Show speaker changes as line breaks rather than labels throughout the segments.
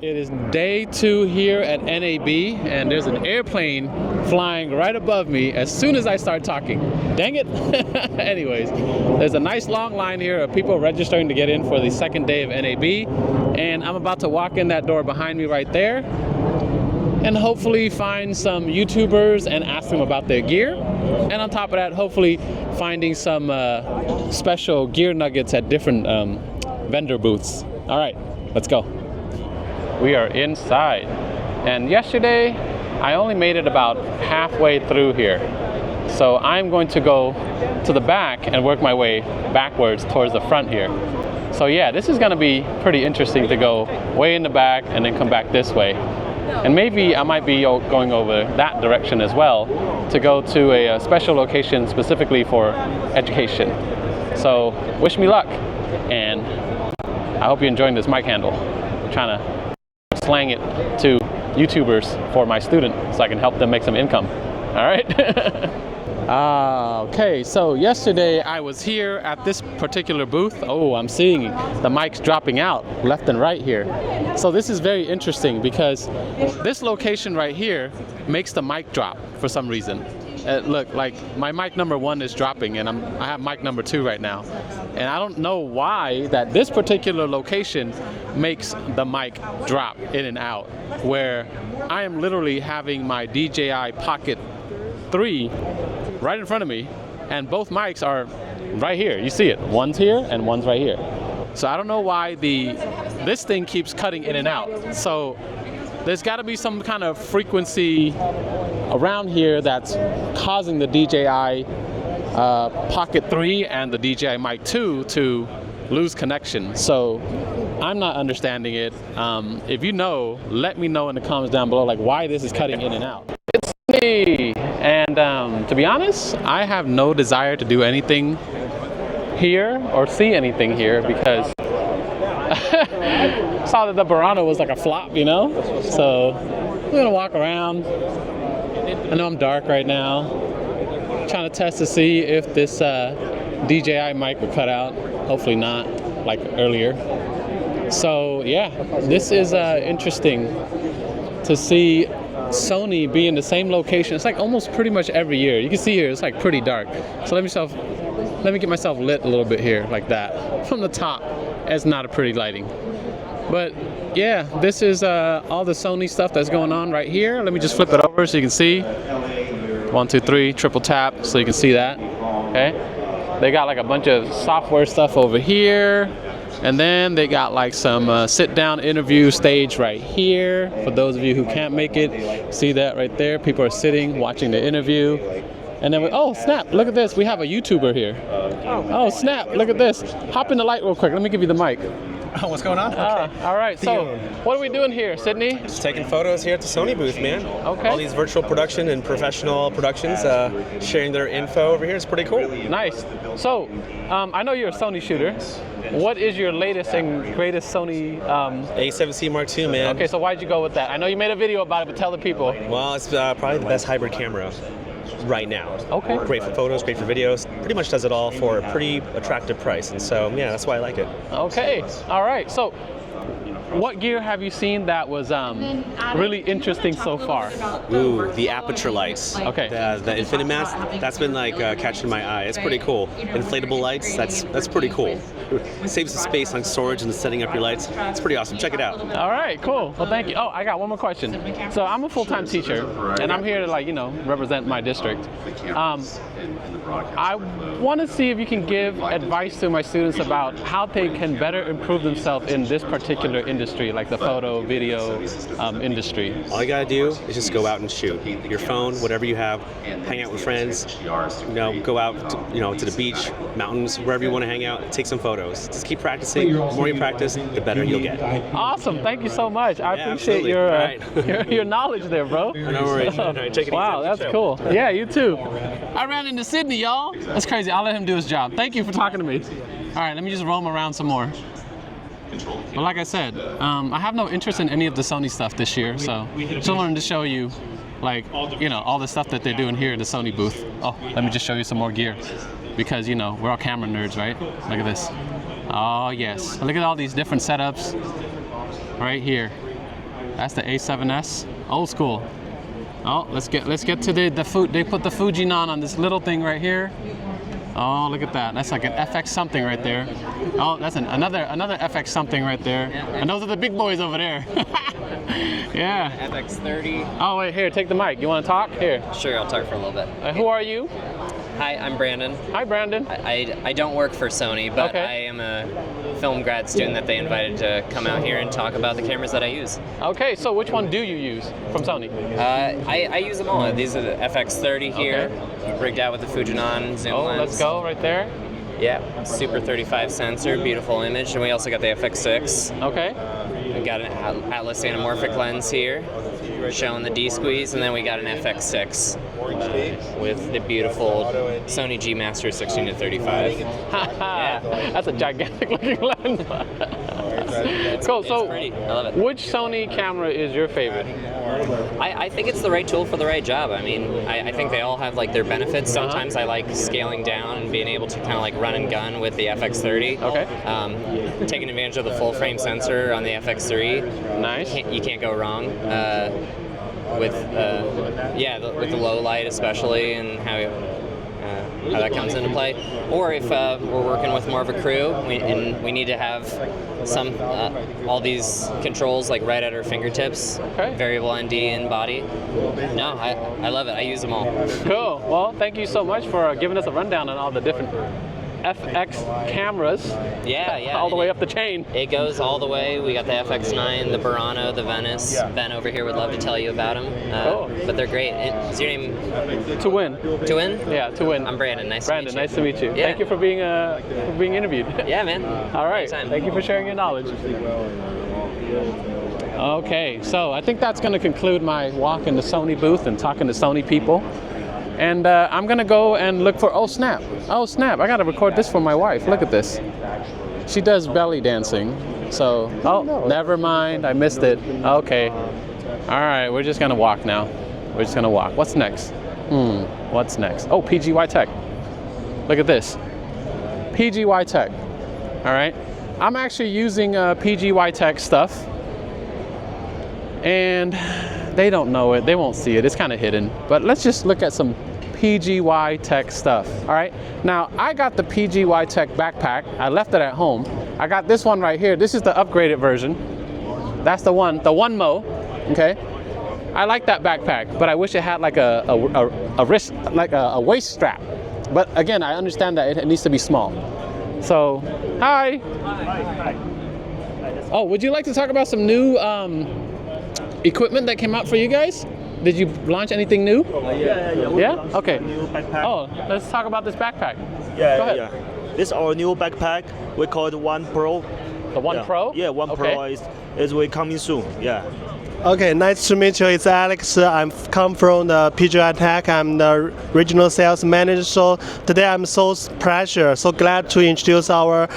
It is day 2 here at NAB, and there's an airplane flying right above me as soon as I start talking. Dang it! Anyways, there's a nice long line here of people registering to get in for the second day of NAB, and I'm about to walk in that door behind me right there and hopefully find some YouTubers and ask them about their gear. And on top of that, hopefully finding some special gear nuggets at different vendor booths. All right, let's go. We are inside, and yesterday I only made it about halfway through here, so I'm going to go to the back and work my way backwards towards the front here. So yeah, this is going to be pretty interesting to go way in the back and then come back this way, and maybe I might be going over that direction as well to go to a special location specifically for education. So wish me luck, and I hope you're enjoying this mic handle. I'm trying to slang it to YouTubers for my student so I can help them make some income. All right. Okay, so yesterday I was here at this particular booth. Oh, I'm seeing the mics dropping out left and right here. So this is very interesting because this location right here makes the mic drop for some reason. Look, like my mic number 1 is dropping, and I have mic number 2 right now. And I don't know why that this particular location makes the mic drop in and out, where I am literally having my DJI Pocket 3 right in front of me, and both mics are right here. You see it, one's here and one's right here. So I don't know why this thing keeps cutting in and out. So there's got to be some kind of frequency around here that's causing the DJI Pocket 3 and the DJI Mic 2 to lose connection. So I'm not understanding it. If you know, let me know in the comments down below, like why this is cutting in and out. It's me, and to be honest, I have no desire to do anything here or see anything here because saw that the Burano was like a flop, you know? So I'm gonna walk around. I know I'm dark right now. Trying to test to see if this DJI mic will cut out. Hopefully not, like earlier. So yeah, this is interesting to see Sony be in the same location. It's like almost pretty much every year. You can see here, it's like pretty dark. So let me get myself lit a little bit here, like that. From the top, it's not a pretty lighting. But yeah, this is all the Sony stuff that's going on right here. Let me just flip it over so you can see. 1, 2, 3, triple tap so you can see that. Okay. They got like a bunch of software stuff over here. And then they got like some sit-down interview stage right here. For those of you who can't make it, see that right there. People are sitting, watching the interview. And then oh snap, look at this. We have a YouTuber here. Oh snap, look at this. Hop in the light real quick. Let me give you the mic.
Oh, what's going on? Okay.
All right, so what are we doing here, Sydney?
Just taking photos here at the Sony booth, man.
Okay.
All these virtual production and professional productions sharing their info over here. It's pretty cool.
Nice. So, I know you're a Sony shooter. What is your latest and greatest Sony?
A7C Mark II, man.
Okay, so why'd you go with that? I know you made a video about it, but tell the people.
Well, it's probably the best hybrid camera right now.
Okay.
Great for photos, great for videos. Pretty much does it all for a pretty attractive price. And so, yeah, that's why I like it.
Okay. All right. So, what gear have you seen that was really interesting so far?
Ooh, the aperture lights.
Okay.
The Infinimast, that's been like catching my eye. It's pretty cool. Inflatable lights, that's pretty cool. It saves some space on storage and setting up your lights. It's pretty awesome. Check it out.
All right, cool. Well, thank you. Oh, I got one more question. So I'm a full-time teacher, and I'm here to represent my district. I want to see if you can give advice to my students about how they can better improve themselves in this particular industry, like the photo, video industry.
All you gotta do is just go out and shoot. Your phone, whatever you have, hang out with friends, go out to the beach, mountains, wherever you want to hang out, take some photos. Just keep practicing. The more you practice, the better you'll get.
Awesome, thank you so much. I appreciate your knowledge there, bro.
No worries. All right, take it easy.
Wow, that's cool. Yeah, you too. I ran into Sydney, y'all. That's crazy. I'll let him do his job. Thank you for talking to me. All right, let me just roam around some more. But like I said, I have no interest in any of the Sony stuff this year, so just wanted to show you, all the stuff that they're doing here in the Sony booth. Oh, let me just show you some more gear, because we're all camera nerds, right? Look at this. Oh yes, look at all these different setups right here. That's the A7S, old school. Oh, let's get to the food. They put the Fujinon on this little thing right here. Oh, look at that. That's like an FX something right there. Oh, that's another FX something right there. And those are the big boys over there. Yeah.
FX30.
Oh, wait, here, take the mic. You want to talk? Here.
Sure, I'll talk for a little bit.
Who are you?
Hi, I'm Brandon.
Hi, Brandon.
I don't work for Sony, but
Okay.
I am a film grad student that they invited to come out here and talk about the cameras that I use.
Okay, so which one do you use from Sony?
I use them all. These are the FX30 here, rigged out with the Fujinon zoom lens.
Let's go right there.
Yeah, Super 35 sensor, beautiful image. And we also got the FX6.
Okay.
We got an Atlas anamorphic lens here, showing the D-squeeze, and then we got an FX6 with the beautiful Sony G Master 16-35.
Yeah. That's a gigantic looking lens. Cool.
It's
So,
pretty. I love it.
which Sony camera is your favorite?
I think it's the right tool for the right job. I mean, I think they all have like their benefits. Sometimes I like scaling down and being able to kind of like run and gun with the FX30.
Okay.
Taking advantage of the full frame sensor on the FX3.
Nice.
You can't go wrong. With the low light especially, and how that comes into play. Or if we're working with more of a crew we need to have some all these controls like right at our fingertips.
Okay.
Variable ND and body. No, I love it. I use them all.
Cool. Well, thank you so much for giving us a rundown on all the different FX cameras.
Yeah.
All the way up the chain.
It goes all the way. We got the FX9, the Burano, the Venice. Ben over here would love to tell you about them.
Cool.
But they're great. Is your name
To win.
To Win?
Yeah, to win.
I'm Brandon. Nice
Brandon,
to meet you.
nice to meet you.
Yeah.
Thank you for being interviewed.
Yeah, man.
All right.
Anytime.
Thank you for sharing your knowledge. Okay, so I think that's going to conclude my walk in the Sony booth and talking to Sony people. And I'm going to go and look for, oh snap, I got to record this for my wife. Look at this. She does belly dancing. So, never mind, I missed it. Okay. All right, we're just going to walk now. We're just going to walk. What's next? What's next? Oh, PGY Tech. Look at this. PGY Tech. All right. I'm actually using PGY Tech stuff. And they don't know it. They won't see it. It's kind of hidden. But let's just look at some PGY Tech stuff. All right. Now, I got the PGY Tech backpack. I left it at home. I got this one right here. This is the upgraded version. That's the one Mo. Okay. I like that backpack, but I wish it had like a wrist, like a waist strap. But again, I understand that it needs to be small. So, hi. Oh, would you like to talk about some new equipment that came out for you guys? Did you launch anything new? Yeah? Okay.
New backpack.
Oh, let's talk about this backpack.
Yeah,
Go ahead.
yeah. This is our new backpack. We call it One Pro.
The One Pro?
Yeah, One
Okay.
Pro is will coming soon. Yeah.
Okay, nice to meet you. It's Alex. I'm come from the PGI Tech. I'm the regional sales manager. So today I'm so pleasure, so glad to introduce our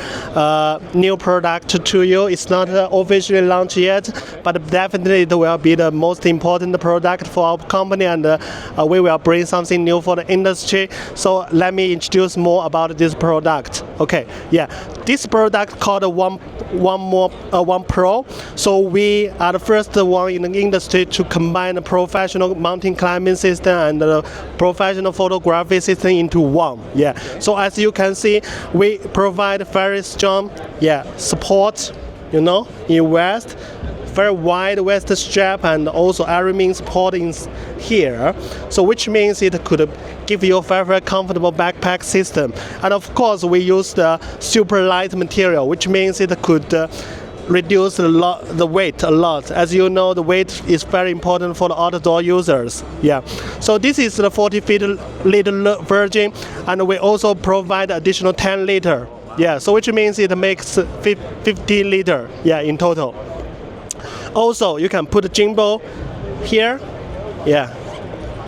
new product to you. It's not officially launched yet, but definitely it will be the most important product for our company, and we will bring something new for the industry. So let me introduce more about this product. Okay, yeah, this product called One Pro. So we are the first one in the industry to combine the professional mountain climbing system and the professional photography system into one. Yeah. So as you can see, we provide very strong support, in vest, very wide vest strap, and also aluminum support in here. So which means it could give you a very comfortable backpack system. And of course, we use the super light material, which means it could reduce the weight a lot. As you know, the weight is very important for the outdoor users. Yeah. So this is the 40 liter version, and we also provide additional 10 liter. Yeah. So which means it makes 50 liter. Yeah, in total. Also, you can put a gimbal here. Yeah.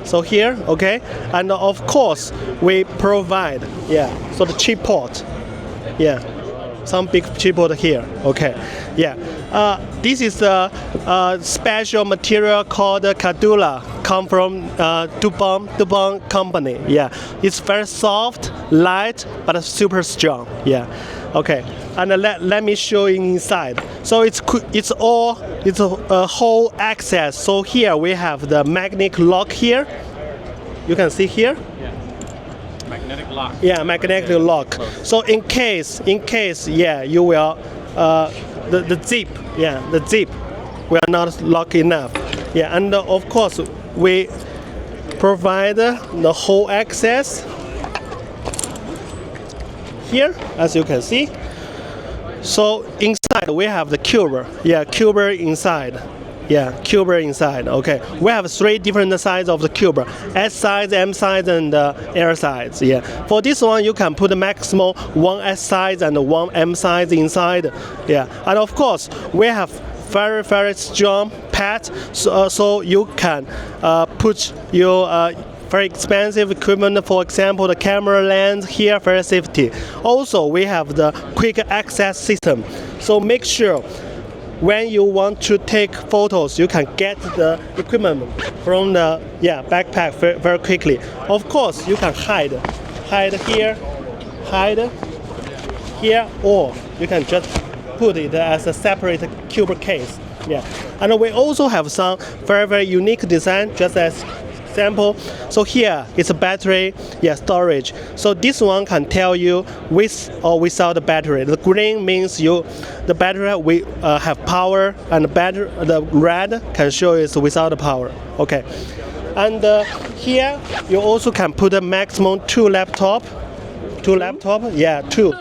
So here, okay, and of course we provide so the chip port. Yeah. Some big chipboard here. Okay, yeah. This is a special material called Cardula come from Dupont company. Yeah, it's very soft, light, but super strong. Yeah, okay. And let me show you inside. So it's a whole access. So here we have the magnetic lock here. You can see here.
Magnetic lock.
Yeah, magnetic lock. So in case, yeah, you will the zip. Yeah, the zip will not lock enough. Yeah, and of course we provide the whole access here, as you can see. So inside we have the cuber. Yeah, cuber inside. Yeah, cuber inside. Okay, we have 3 different sizes of the cuber: S size, M size, and L size. Yeah, for this one you can put a maximum 1 S size and 1 M size inside. Yeah, and of course we have very strong pad, so you can put your very expensive equipment, for example the camera lens here, very safety. Also we have the quick access system, so make sure when you want to take photos you can get the equipment from the backpack very quickly. Of course you can hide here, or you can just put it as a separate cuber case. Yeah, and we also have some very unique design, just as example. So here it's a battery, storage. So this one can tell you with or without the battery. The green means the battery we have power, and the red can show it's without the power. Okay, and here you also can put a maximum 2 laptop. Yeah, two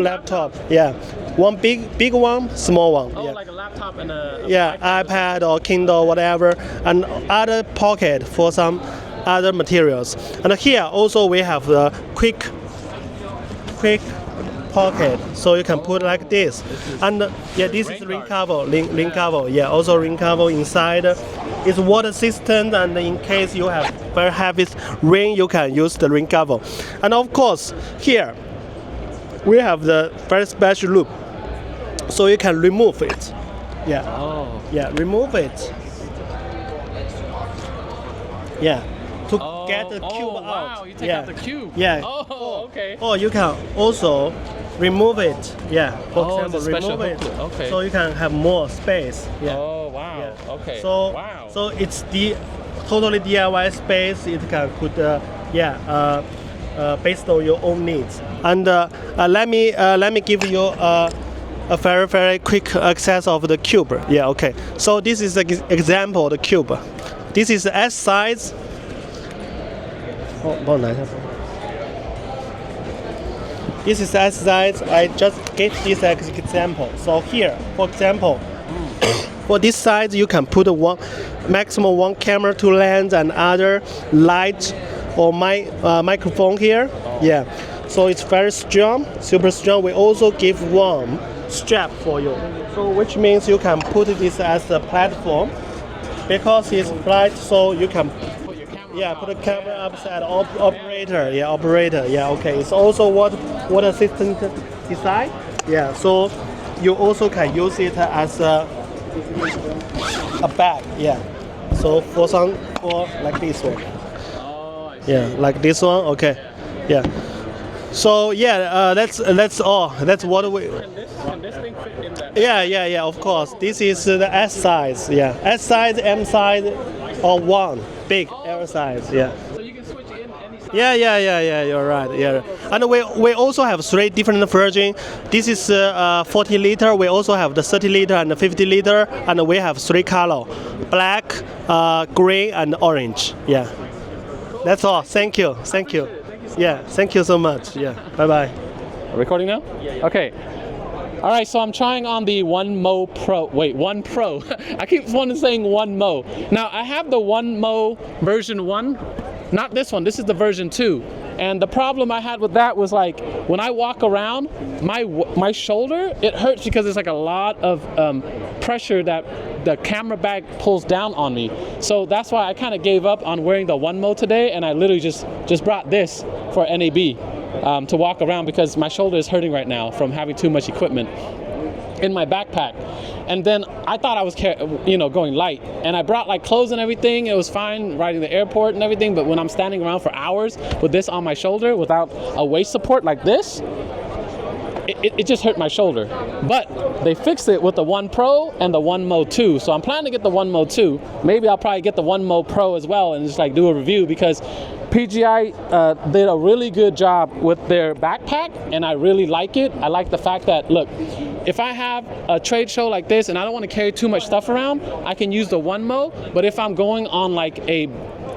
laptop. Yeah, one big one, small one.
Oh, like a laptop and a
iPad or Kindle, whatever, and other pocket for some other materials. And here also we have the quick pocket, so you can put like this. And this is ring cover. Yeah, also ring cover inside. It's water resistant, and in case you have very heavy rain, you can use the ring cover. And of course, here we have the very special loop, so you can remove it. Yeah.
Oh.
Yeah, remove it. Yeah, to get the cube out.
Wow, you take out the cube.
Yeah.
Oh, okay.
Or you can also remove it. Yeah. For example,
it's a special
remove it.
hook. Okay.
So you can have more space. Yeah.
Oh, wow.
Yeah.
Okay.
So
wow.
so it's the totally DIY space. It can put based on your own needs. And let me give you a very quick access of the cube. Yeah, okay. So this is an example of the cube. This is S size. This is S size. I just gave this as example. So here, for example, for this size you can put maximum 1 camera, 2 lens, and other light or microphone here. Yeah. So it's very strong, super strong. We also give one strap for you, so which means you can put this as a platform because it's flat, so you can put the camera upside operator. Yeah, okay. It's also water resistant design. Yeah, so you also can use it as a bag. Yeah, so for like this one. Yeah, like this one. Okay. Yeah. So that's all. That's what we.
Can this thing fit in that?
Yeah. Of course, this is the S size. Yeah, S size, M size, or one big L size. Yeah.
So you can switch in any size.
Yeah. You're right. Yeah, and we also have 3 different versions. This is 40 liter. We also have the 30 liter and the 50 liter, and we have 3 color: black, green, and orange. Yeah. That's all. Thank you. Yeah, thank you so much. Yeah, bye-bye.
Recording now? Yeah. Okay. All right, so I'm trying on the One Pro. I keep saying One Mo. Now, I have the One Mo version 1, not this one. This is the version 2. And the problem I had with that was like when I walk around, my shoulder, it hurts because there's like a lot of pressure that the camera bag pulls down on me. So that's why I kind of gave up on wearing the One Mo today, and I literally just brought this for NAB to walk around because my shoulder is hurting right now from having too much equipment. in my backpack. And then I thought I was, going light. And I brought like clothes and everything. It was fine riding the airport and everything. But when I'm standing around for hours with this on my shoulder without a waist support like this, it just hurt my shoulder. But they fixed it with the One Pro and the One Mo 2. So I'm planning to get the One Mo 2. Maybe I'll probably get the One Mo Pro as well and just like do a review, because PGI did a really good job with their backpack, and I really like it. I like the fact that, look, if I have a trade show like this and I don't want to carry too much stuff around, I can use the One Mo. But if I'm going on like a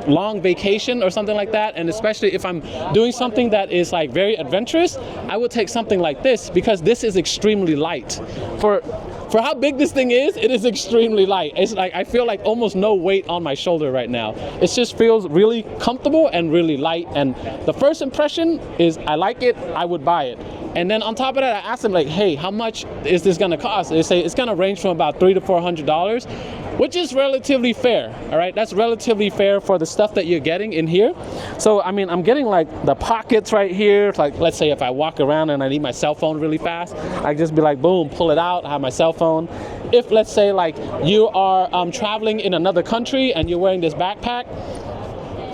long vacation or something like that, and especially if I'm doing something that is like very adventurous, I would take something like this, because this is extremely light. For how big this thing is, it is extremely light. It's like, I feel like almost no weight on my shoulder right now. It just feels really comfortable and really light. And the first impression is I like it, I would buy it. And then on top of that, I asked them like, hey, how much is this gonna cost? They say it's gonna range from about $300 to $400, which is relatively fair, all right? That's relatively fair for the stuff that you're getting in here. So, I mean, I'm getting like the pockets right here. Like, let's say if I walk around and I need my cell phone really fast, I just be like, boom, pull it out, I have my cell phone. If, let's say, like you are traveling in another country and you're wearing this backpack,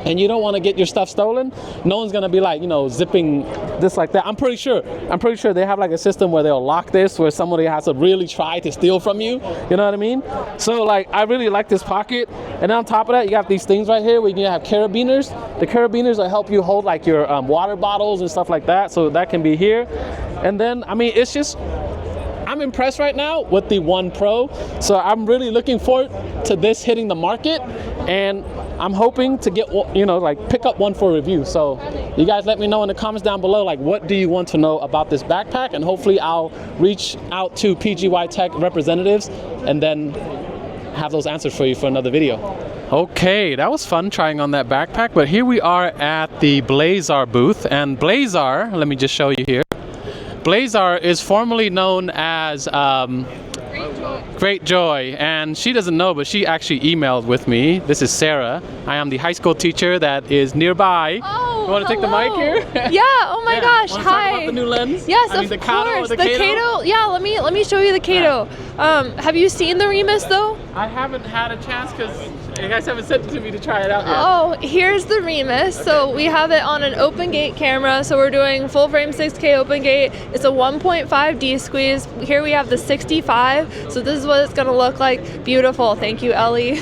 and you don't want to get your stuff stolen, no one's gonna be like, zipping this like that. I'm pretty sure they have like a system where they'll lock this, where somebody has to really try to steal from you. You know what I mean? So like, I really like this pocket. And on top of that, you got these things right here where you can have carabiners. The carabiners will help you hold like your water bottles and stuff like that. So that can be here. And then, I mean, it's just, I'm impressed right now with the One Pro. So I'm really looking forward to this hitting the market, and I'm hoping to get, pick up one for review. So you guys let me know in the comments down below, like, what do you want to know about this backpack? And hopefully I'll reach out to PGY Tech representatives and then have those answers for you for another video. Okay, that was fun trying on that backpack, but here we are at the Blazar booth, and Blazar, let me just show you here. Blazar is formerly known as Great Joy, and she doesn't know, but she actually emailed with me. This is Sarah. I am the high school teacher that is nearby.
Oh,
you want to take the mic here?
Yeah. Oh my gosh.
Want to
Hi.
talk about the new lens?
Yes,
of
course.
Kato,
the Kato. Yeah. Let me show you the Kato. Have you seen the Remus though?
I haven't had a chance because you guys haven't sent it to me to try it out yet.
Oh, here's the Remus. Okay. So we have it on an open gate camera. So we're doing full frame 6K open gate. It's a 1.5D squeeze. Here we have the 65. So this is what it's gonna look like. Beautiful. Thank you, Ellie.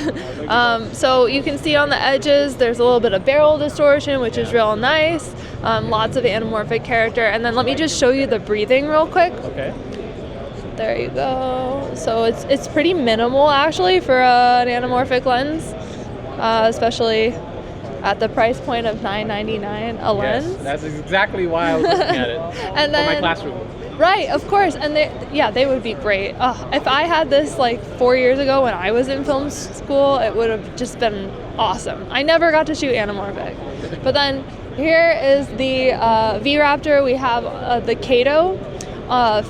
So you can see on the edges, there's a little bit of barrel distortion, which is real nice. Lots of anamorphic character. And then let me just show you the breathing real quick.
Okay.
There you go. So it's pretty minimal actually for an anamorphic lens, especially at the price point of $9.99 a lens.
Yes, that's exactly why I was looking at it.
And then,
for my classroom.
Right, of course. And they would be great. If I had this like 4 years ago when I was in film school, it would have just been awesome. I never got to shoot anamorphic. But then here is the V-Raptor. We have the Kato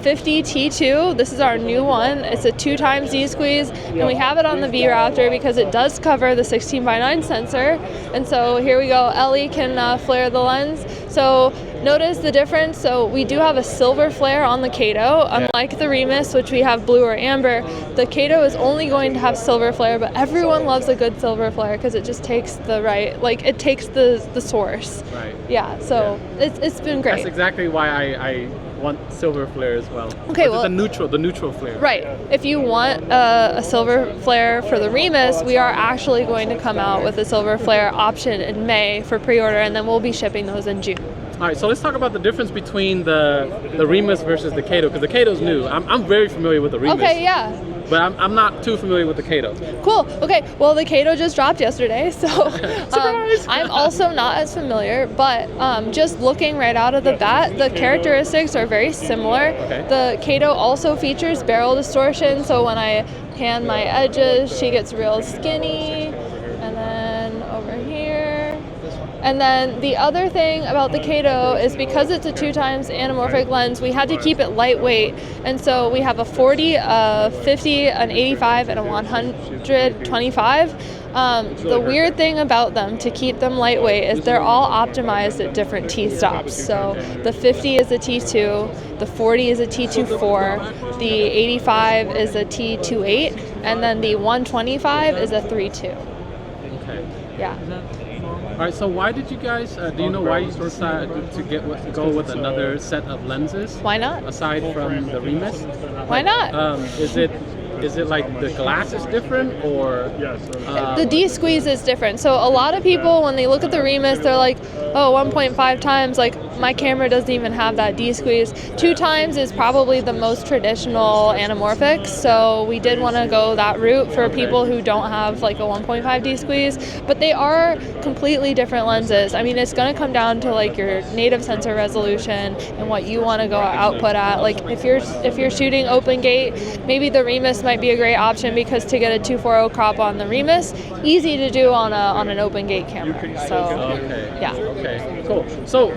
50 T2. This is our new one. It's a 2x Z squeeze, and we have it on the V-Raptor because it does cover the 16:9 sensor. And so here we go. Ellie can flare the lens. So notice the difference. So we do have a silver flare on the Kato, unlike the Remus, which we have blue or amber. The Kato is only going to have silver flare, but everyone loves a good silver flare because it just takes it takes the source.
Right.
Yeah. So it's been great.
That's exactly why I want silver flare as well.
Okay,
well, the neutral flare.
Right. If you want a silver flare for the Remus, we are actually going to come out with a silver flare option in May for pre-order, and then we'll be shipping those in June.
All right, so let's talk about the difference between the Remus versus the Kato, because the Kato's new. I'm very familiar with the Remus.
Okay, yeah.
But I'm not too familiar with the Kato.
Cool. Okay. Well, the Kato just dropped yesterday, so I'm also not as familiar. But just looking right out of the bat, the characteristics are very similar.
Okay.
The Kato also features barrel distortion, so when I pan my edges, she gets real skinny. And then over here, And then the other thing about the Kato is because it's a 2x anamorphic lens, we had to keep it lightweight. And so we have a 40, a 50, an 85, and a 125. The weird thing about them to keep them lightweight is they're all optimized at different T-stops. So the 50 is a T2, the 40 is a T24, the 85 is a T28, and then the 125 is a 3.2.
Okay.
Yeah.
All right. So why did you guys? Do you know why you decided to go with another set of lenses?
Why not?
Aside from the Remus?
Why not?
Is it like the glass is different, or
the D-squeeze is different. So a lot of people, when they look at the Remus, they're like, oh, 1.5 times, like my camera doesn't even have that D-squeeze. 2 times is probably the most traditional anamorphic, so we did want to go that route for people who don't have like a 1.5 D-squeeze, but they are completely different lenses. I mean, it's going to come down to like your native sensor resolution and what you want to go output at. Like if you're shooting open gate, maybe the Remus might be a great option because to get a 240 crop on the Remus, easy to do on an open gate camera. So yeah.
Okay, cool. So,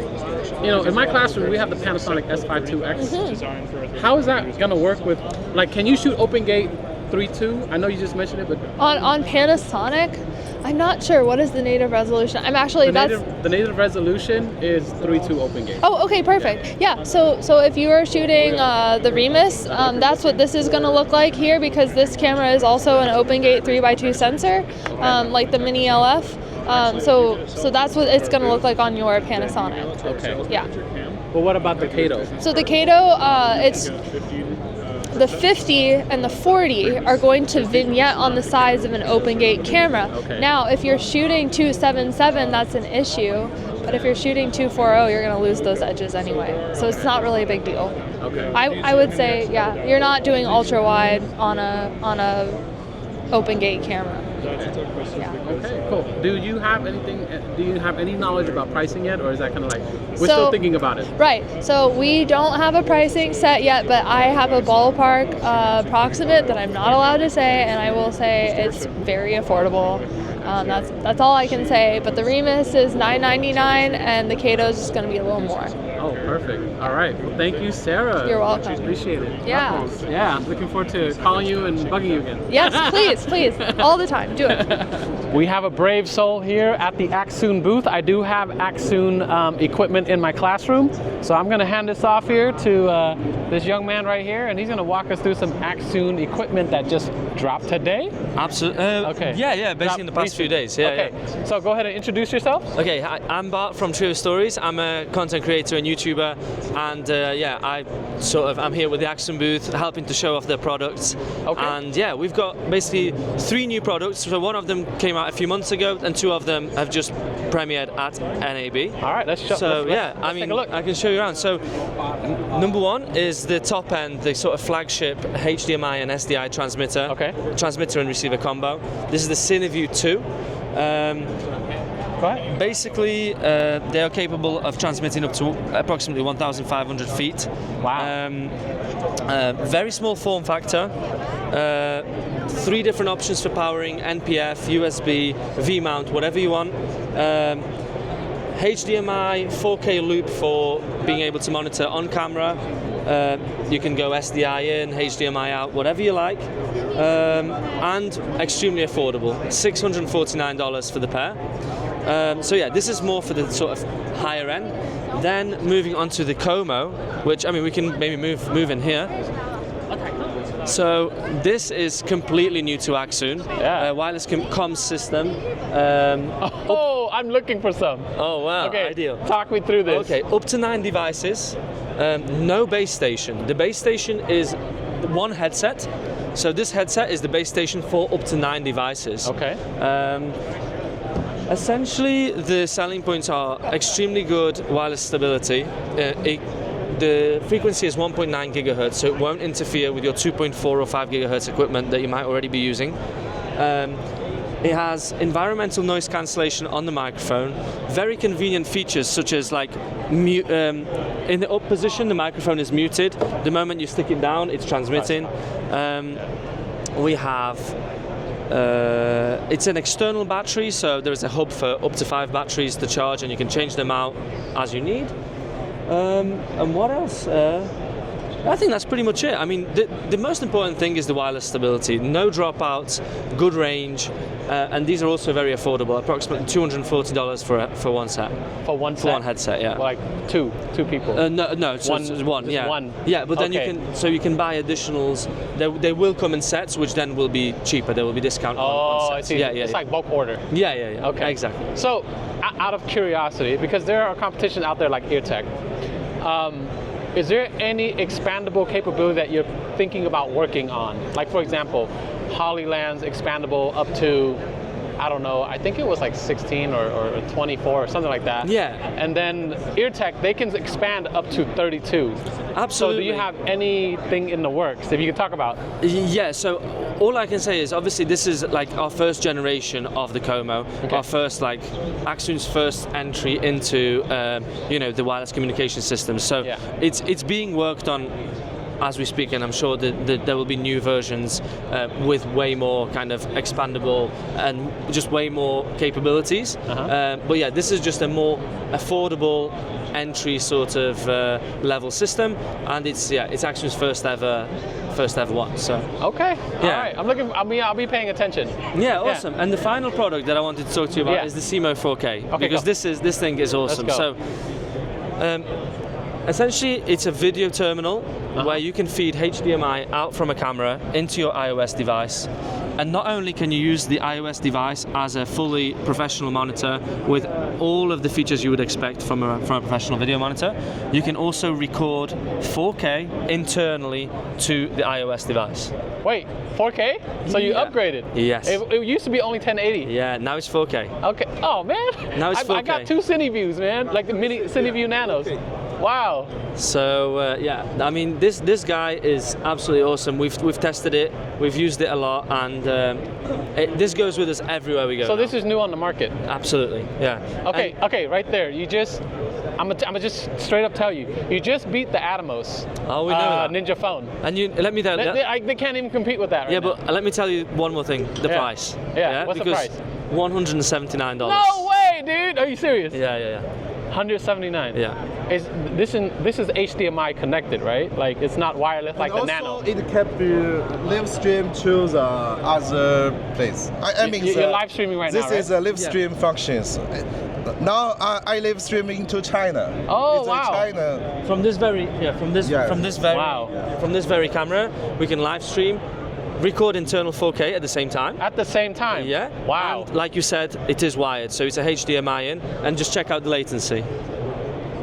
in my classroom we have the Panasonic S52X. How is that gonna work with? Like, can you shoot open gate 3.2? I know you just mentioned it, but
on Panasonic, I'm not sure what is the native resolution. I'm actually
the native resolution is 3.2 open gate.
Oh, okay, perfect. Yeah, so if you are shooting the Remus, that's what this is going to look like here because this camera is also an open gate 3x2 sensor, like the Mini LF. So that's what it's going to look like on your Panasonic.
Okay.
Yeah.
Well, what about the Kato?
So the Kato, it's the 50 and the 40 are going to vignette on the size of an open gate camera.
Okay.
Now, if you're shooting 2.77, that's an issue. But if you're shooting 2.40, you're going to lose those edges anyway. So it's not really a big deal.
Okay.
I would say, yeah, you're not doing ultra wide on a open gate camera. Yeah.
Okay, cool. Do you have any knowledge about pricing yet, or is that kind of like we're still thinking about it?
Right. So we don't have a pricing set yet, but I have a ballpark approximate that I'm not allowed to say, and I will say it's very affordable. That's all I can say. But the Remus is $9.99, and the Kato is just going to be a little more.
Oh, perfect. All right. Well, thank you, Sarah.
You're welcome.
Appreciate it.
Yeah.
Awesome. Yeah. Looking forward to calling you and bugging you again.
Yes, please, all the time. Do it.
We have a brave soul here at the Axoon booth. I do have Axoon equipment in my classroom, so I'm going to hand this off here to this young man right here, and he's going to walk us through some Axoon equipment that just dropped today.
Absolutely.
Okay.
Yeah, basically in the past few days. Yeah.
Okay. So go ahead and introduce yourself.
Okay, I'm Bart from True Stories. I'm a content creator and YouTuber, and I'm here with the Axoon booth, helping to show off their products.
Okay.
And yeah, we've got basically 3 new products. So one of them came out a few months ago, and 2 of them have just premiered at NAB.
All right, let's
take a look. I can show you around. So number 1 is the top end, the sort of flagship HDMI and SDI transmitter.
Okay.
Transmitter and receiver combo. This is the CineView 2.
Go ahead.
Basically, they are capable of transmitting up to approximately 1,500 feet.
Wow.
Very small form factor. 3 different options for powering: NPF, USB, V-mount, whatever you want. HDMI 4K loop for being able to monitor on camera. You can go SDI in, HDMI out, whatever you like. And extremely affordable, $649 for the pair. This is more for the sort of higher end. Then moving on to the Como, which we can maybe move in here. So this is completely new to Axoon.
Yeah.
Wireless comms system.
I'm looking for some.
Oh wow,
Okay,
ideal.
talk me through this.
Okay, up to 9 devices. No base station. The base station is 1 headset. So this headset is the base station for up to 9 devices.
Okay.
Essentially, the selling points are extremely good wireless stability. The frequency is 1.9 gigahertz, so it won't interfere with your 2.4 or 5 gigahertz equipment that you might already be using. It has environmental noise cancellation on the microphone. Very convenient features such as like in the up position, the microphone is muted. The moment you stick it down, it's transmitting. We have It's an external battery, so there is a hub for up to 5 batteries to charge, and you can change them out as you need. And what else? I think that's pretty much it. I mean, the most important thing is the wireless stability. No dropouts, good range, and these are also very affordable. Approximately $240 for one set.
For one set?
For one headset, yeah.
Like two people?
No, it's just one. Yeah.
One.
Yeah, but then
Okay.
you can buy additionals. They will come in sets, which then will be cheaper. There will be discount on
I
sets.
see.
Yeah,
It's like bulk order.
Yeah.
Okay.
Exactly.
So, out of curiosity, because there are competitions out there like EarTech, is there any expandable capability that you're thinking about working on? Like, for example, Hollyland's expandable up to, I don't know, I think it was like 16 or 24 or something like that.
Yeah.
And then EarTech, they can expand up to 32.
Absolutely.
So do you have anything in the works, if you could talk about?
Yeah, so all I can say is obviously this is like our first generation of the Como, our first like Axon's first entry into the wireless communication system. So
Yeah.
it's being worked on as we speak, and I'm sure that there will be new versions with way more kind of expandable and just way more capabilities. But yeah, this is just a more affordable entry sort of level system, and it's Axon's first ever one. So
Okay.
Yeah.
All right. I'll be paying attention.
yeah, awesome. And the final product that I wanted to talk to you about
Yeah.
is the CMO 4K,
Okay,
because
go.
this thing is awesome.
Let's go.
So essentially, it's a video terminal where you can feed HDMI out from a camera into your iOS device. And not only can you use the iOS device as a fully professional monitor with all of the features you would expect from a professional video monitor, you can also record 4K internally to the iOS device.
Wait, 4K? So you
Yeah.
upgraded?
Yes.
It used to be only 1080.
Yeah, now it's 4K.
Okay. Oh man.
Now it's
I got
4K.
2 CineViews, man. Like the mini CineView Nanos. Wow.
So yeah, I mean this guy is absolutely awesome. We've tested it, we've used it a lot, and this goes with us everywhere we go.
So this is new on the market.
Absolutely, yeah.
Okay, okay, right there. I'm gonna just straight up tell you, you just beat the Atomos
Oh, we know that.
Ninja phone.
And you let me tell you.
They can't even compete with that right
Yeah,
now.
but let me tell you one more thing: the
Yeah.
price.
Yeah, what's the
because
price?
$179.
No way, dude! Are you serious?
Yeah.
179.
Yeah.
This is HDMI connected, right? Like it's not wireless like the Nano.
Also, it can be live stream to the other place. I mean,
You're live streaming right now,
This
right?
is a live stream functions. Now I live streaming to China.
Oh,
it's
wow.
China.
From this very
Wow.
from this very camera, we can live stream, record internal 4K at the same time.
At the same time.
Yeah.
Wow.
And like you said, it is wired, so it's a HDMI in, and just check out the latency.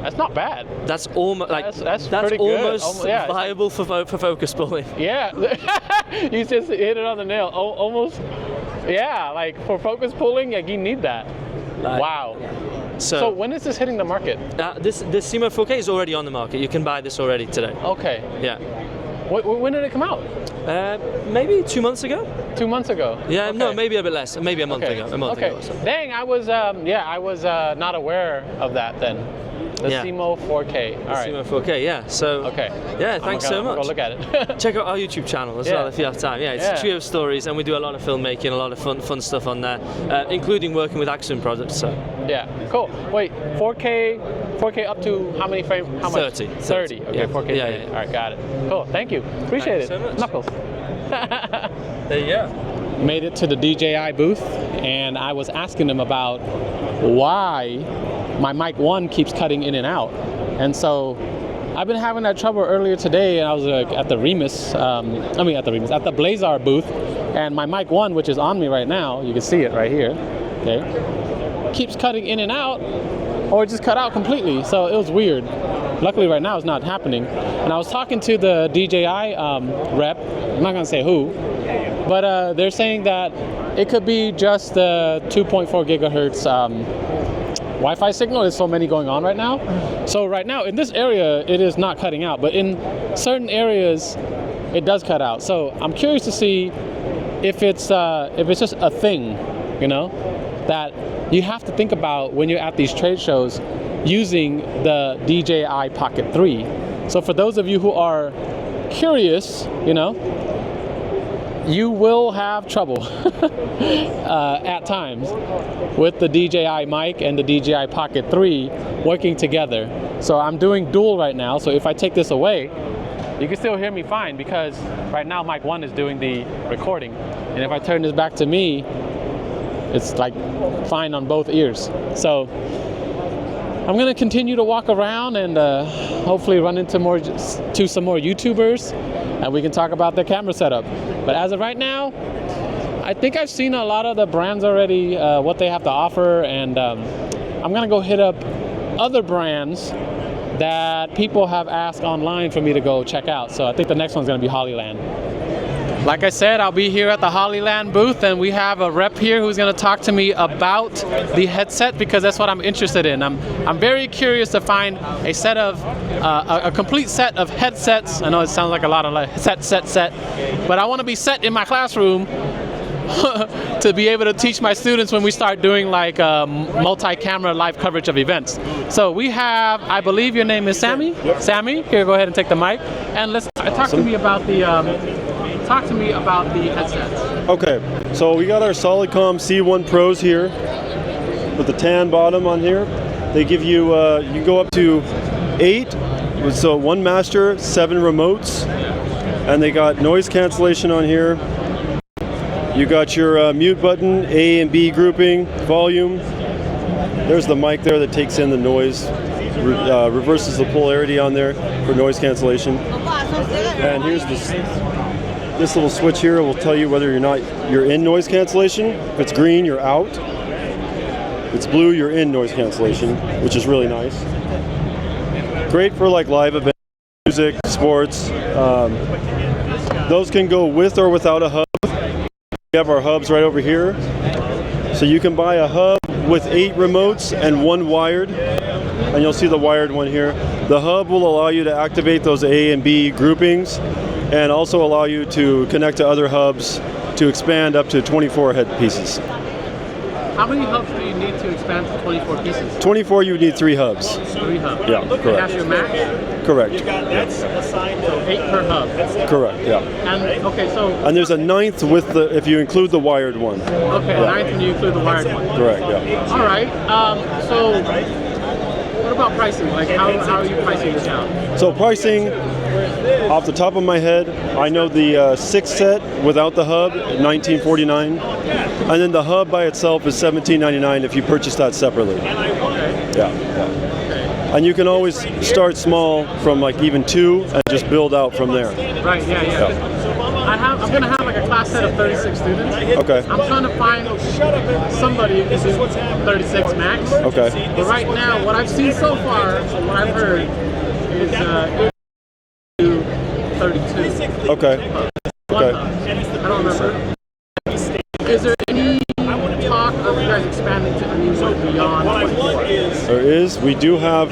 That's not bad.
That's almost like
That's pretty good.
almost
Yeah, it's
viable for focus pulling.
Yeah. You just hit it on the nail. Almost. Yeah, like for focus pulling, like you need that. Wow. So when is this hitting the market?
This CMO 4K is already on the market. You can buy this already today.
Okay.
Yeah.
When did it come out?
Maybe 2 months ago.
2 months ago.
Yeah,
Okay.
no, maybe a bit less. Maybe a month ago. A month ago. Or so.
Dang, I was not aware of that then. The
Yeah.
CMO 4K. All right.
CMO 4K, yeah. So
Okay.
yeah, thanks so
I'm
much.
gonna go look at it.
Check out our YouTube channel as
Yeah.
well if you have time. Yeah, it's
Yeah.
Trio Stories, and we do a lot of filmmaking, a lot of fun stuff on there, including working with Axon products. So
Yeah, cool. Wait, 4K up to how many frames? How much?
30.
30. Okay,
Yeah.
4K.
Yeah,
30.
yeah.
All right, got it. Cool. Thank you. Appreciate
Thank you
it.
so much.
Knuckles.
there you go.
Made it to the DJI booth, and I was asking them about why my mic 1 keeps cutting in and out. And so I've been having that trouble earlier today, and I was at the Remus, at the Blazar booth, and my mic 1, which is on me right now, you can see it right here, okay, keeps cutting in and out, or it just cut out completely, so it was weird. Luckily right now it's not happening. And I was talking to the DJI rep, I'm not gonna say who, but they're saying that it could be just the 2.4 gigahertz Wi-Fi signal. There's so many going on right now. So right now in this area it is not cutting out, but in certain areas it does cut out. So I'm curious to see if it's just a thing, you know, that you have to think about when you're at these trade shows using the DJI Pocket 3. So for those of you who are curious, you know, you will have trouble at times with the DJI mic and the DJI Pocket 3 working together. So I'm doing dual right now, so if I take this away, you can still hear me fine because right now mic 1 is doing the recording. And if I turn this back to me, it's like fine on both ears. So I'm gonna continue to walk around and hopefully run into some more YouTubers, and we can talk about their camera setup. But as of right now, I think I've seen a lot of the brands already, what they have to offer, and I'm gonna go hit up other brands that people have asked online for me to go check out. So I think the next one's gonna be Hollyland. Like I said, I'll be here at the Hollyland booth, and we have a rep here who's going to talk to me about the headset because that's what I'm interested in. I'm very curious to find a set of a complete set of headsets. I know it sounds like a lot of set, but I want to be set in my classroom to be able to teach my students when we start doing like multi-camera live coverage of events. So we have, I believe your name is Sammy. Yep. Sammy, here, go ahead and take the mic, and let's talk to me about the. Talk to me about the headsets.
Okay, so we got our Solidcom C1 Pros here with the tan bottom on here. They give you, you go up to 8, so 1 master, 7 remotes, and they got noise cancellation on here. You got your mute button, A and B grouping, volume. There's the mic there that takes in the noise, reverses the polarity on there for noise cancellation. And here's this little switch here will tell you whether you're in noise cancellation. If it's green, you're out. If it's blue, you're in noise cancellation, which is really nice. Great for like live events, music, sports. Those can go with or without a hub. We have our hubs right over here. So you can buy a hub with 8 remotes and 1 wired, and you'll see the wired one here. The hub will allow you to activate those A and B groupings, and also allow you to connect to other hubs to expand up to 24 head pieces.
How many hubs do you need to expand to 24 pieces?
24, you would need 3 hubs.
3 hubs?
Yeah, correct.
That's your max?
Correct.
So 8 per hub?
Correct, yeah.
And, okay, so...
And there's a 9th with the, if you include the wired one.
Okay, yeah. A 9th when you include the wired one.
Correct, yeah.
All right, so what about pricing? Like, how are you pricing this out?
So pricing, off the top of my head, I know the 6 set without the hub, $19.49, and then the hub by itself is $17.99 if you purchase that separately.
Okay.
Yeah. And you can always start small from like even 2 and just build out from there.
Right, yeah. I'm going to have like a class set of 36 students.
Okay.
I'm trying to find somebody who can do 36 max.
Okay.
But right now, what I've seen so far, what I've heard, is 32.
Okay.
I don't remember. Is there any talk of you guys expanding to anyone beyond 24?
There is. We do have,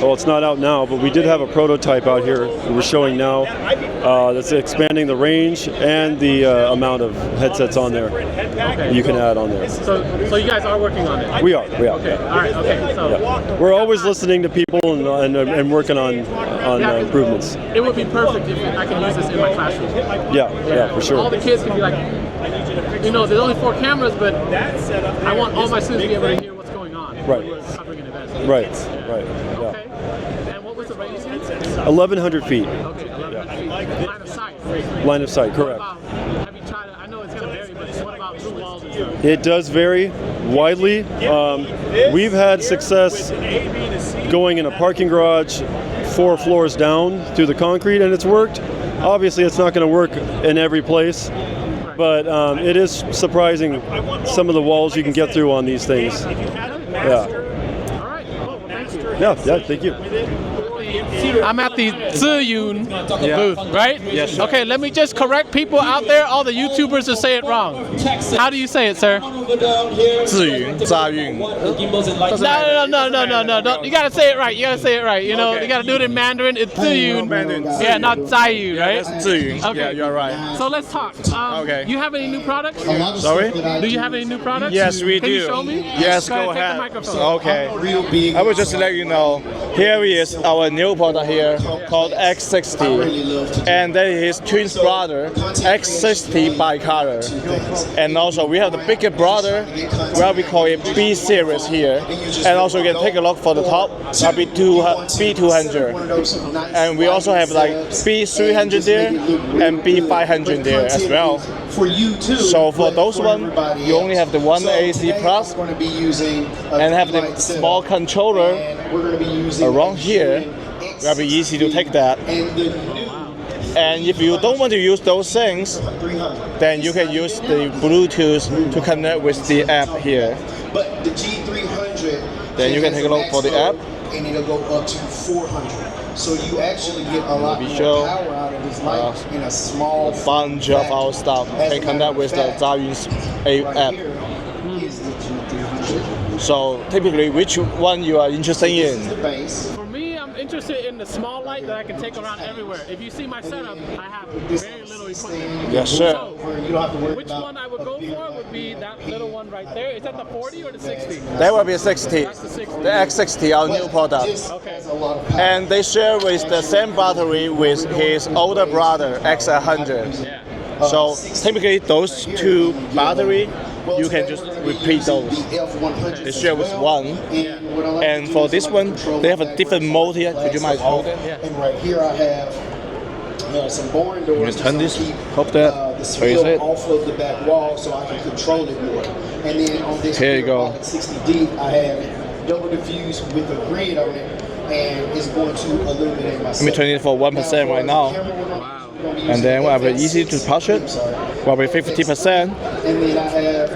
well, it's not out now, but we did have a prototype out here that we're showing now that's expanding the range and the amount of headsets on there you can add on there.
So you guys are working on it?
We are.
Okay, all right, okay. So
yeah. We're always listening to people and working on improvements.
It would be perfect if I can use this in my classroom.
Yeah, for sure.
All the kids can be like, you know, there's only 4 cameras, but I want all my students to be able to hear what's going on.
Right.
Covering an event.
Right.
Yeah.
Yeah.
Okay. And what was the range?
1,100 feet.
Okay, 1,100 feet. Line of sight.
Line of sight, correct.
Have you tried it? I know it's going to vary, but what about through walls and stuff?
It does vary widely. We've had success going in a parking garage 4 floors down through the concrete, and it's worked. Obviously, it's not going to work in every place, but it is surprising some of the walls you can get through on these things. Yeah.
All right. Well, thank you.
Yeah, thank you.
I'm at the Ziyun booth, right? Yes. Okay, let me just correct people out there, all the YouTubers who say it wrong. How do you say it, sir?
Ziyun.
No. You gotta say it right. You know, you gotta do it in Mandarin. It's Ziyun. Yeah, not Ziyun, right?
That's Ziyun.
Okay.
Yeah, you're right.
So let's talk.
Okay.
You have any new products?
Sorry?
Do you have any new products?
Yes, we do.
Can you show me?
Yes, go
Take the
ahead.
microphone.
Okay. I will just let you know. Here is our new
new product here called X60, and that is his twin brother, X60 bicolor. And also we have the bigger brother, where we call it B series here. And also you can take a look for the top, B200. And we also have like B300 there and B500 there as well. So for those one, you only have the one AC plus and have the small controller around here. Will be easy to take that. And if you don't want to use those things, then you can use the Bluetooth to connect with the app here. Then you can take a look for the app.
And it'll go up to 400. So you actually get a lot more power out of this light in a small
bunch of our stuff. Can connect with the Zhayun's app. So typically, which one you are interested in?
For me, I'm interested in the small light that I can take around everywhere. If you see my setup, I have very little equipment.
Yes, sir.
So, which one I would go for would be that little one right there. Is that the 40 or the 60?
That will be a 60.
That's the 60.
The X60, our new product.
Okay.
And they share with the same battery with his older brother, X100.
Yeah.
So typically, those two battery, you can just repeat those. They share with one. And for this one, they have a different mode here. Could you mind hold it?
And right here I have some boring doors.
You can turn this, hope that,
the spill off of the back wall so I can control it more. And then on this
here you go.
60D, I have double diffuse with a grid on it, and it's going to illuminate my.
Let me turn it for 1% right now. And then we'll have it easy to push it. We'll be 50%.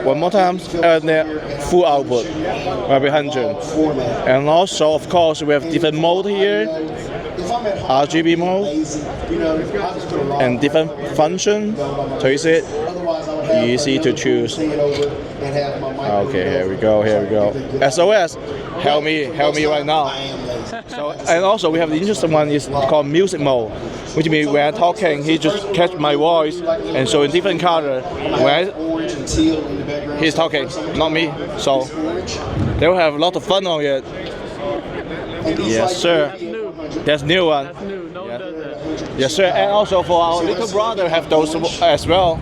One more time, and then full output. We'll be 100. And also, of course, we have different mode here. RGB mode. And different function. Trace it. Easy to choose. Okay, here we go, here we go. SOS, help me right now. So, and also we have the interesting one is called music mode, which means when I'm talking, he just catch my voice and show in different color when he's talking, not me. So they will have a lot of fun on it. Yes, sir. That's new one. Yes, sir. And also for our little brother have those as well.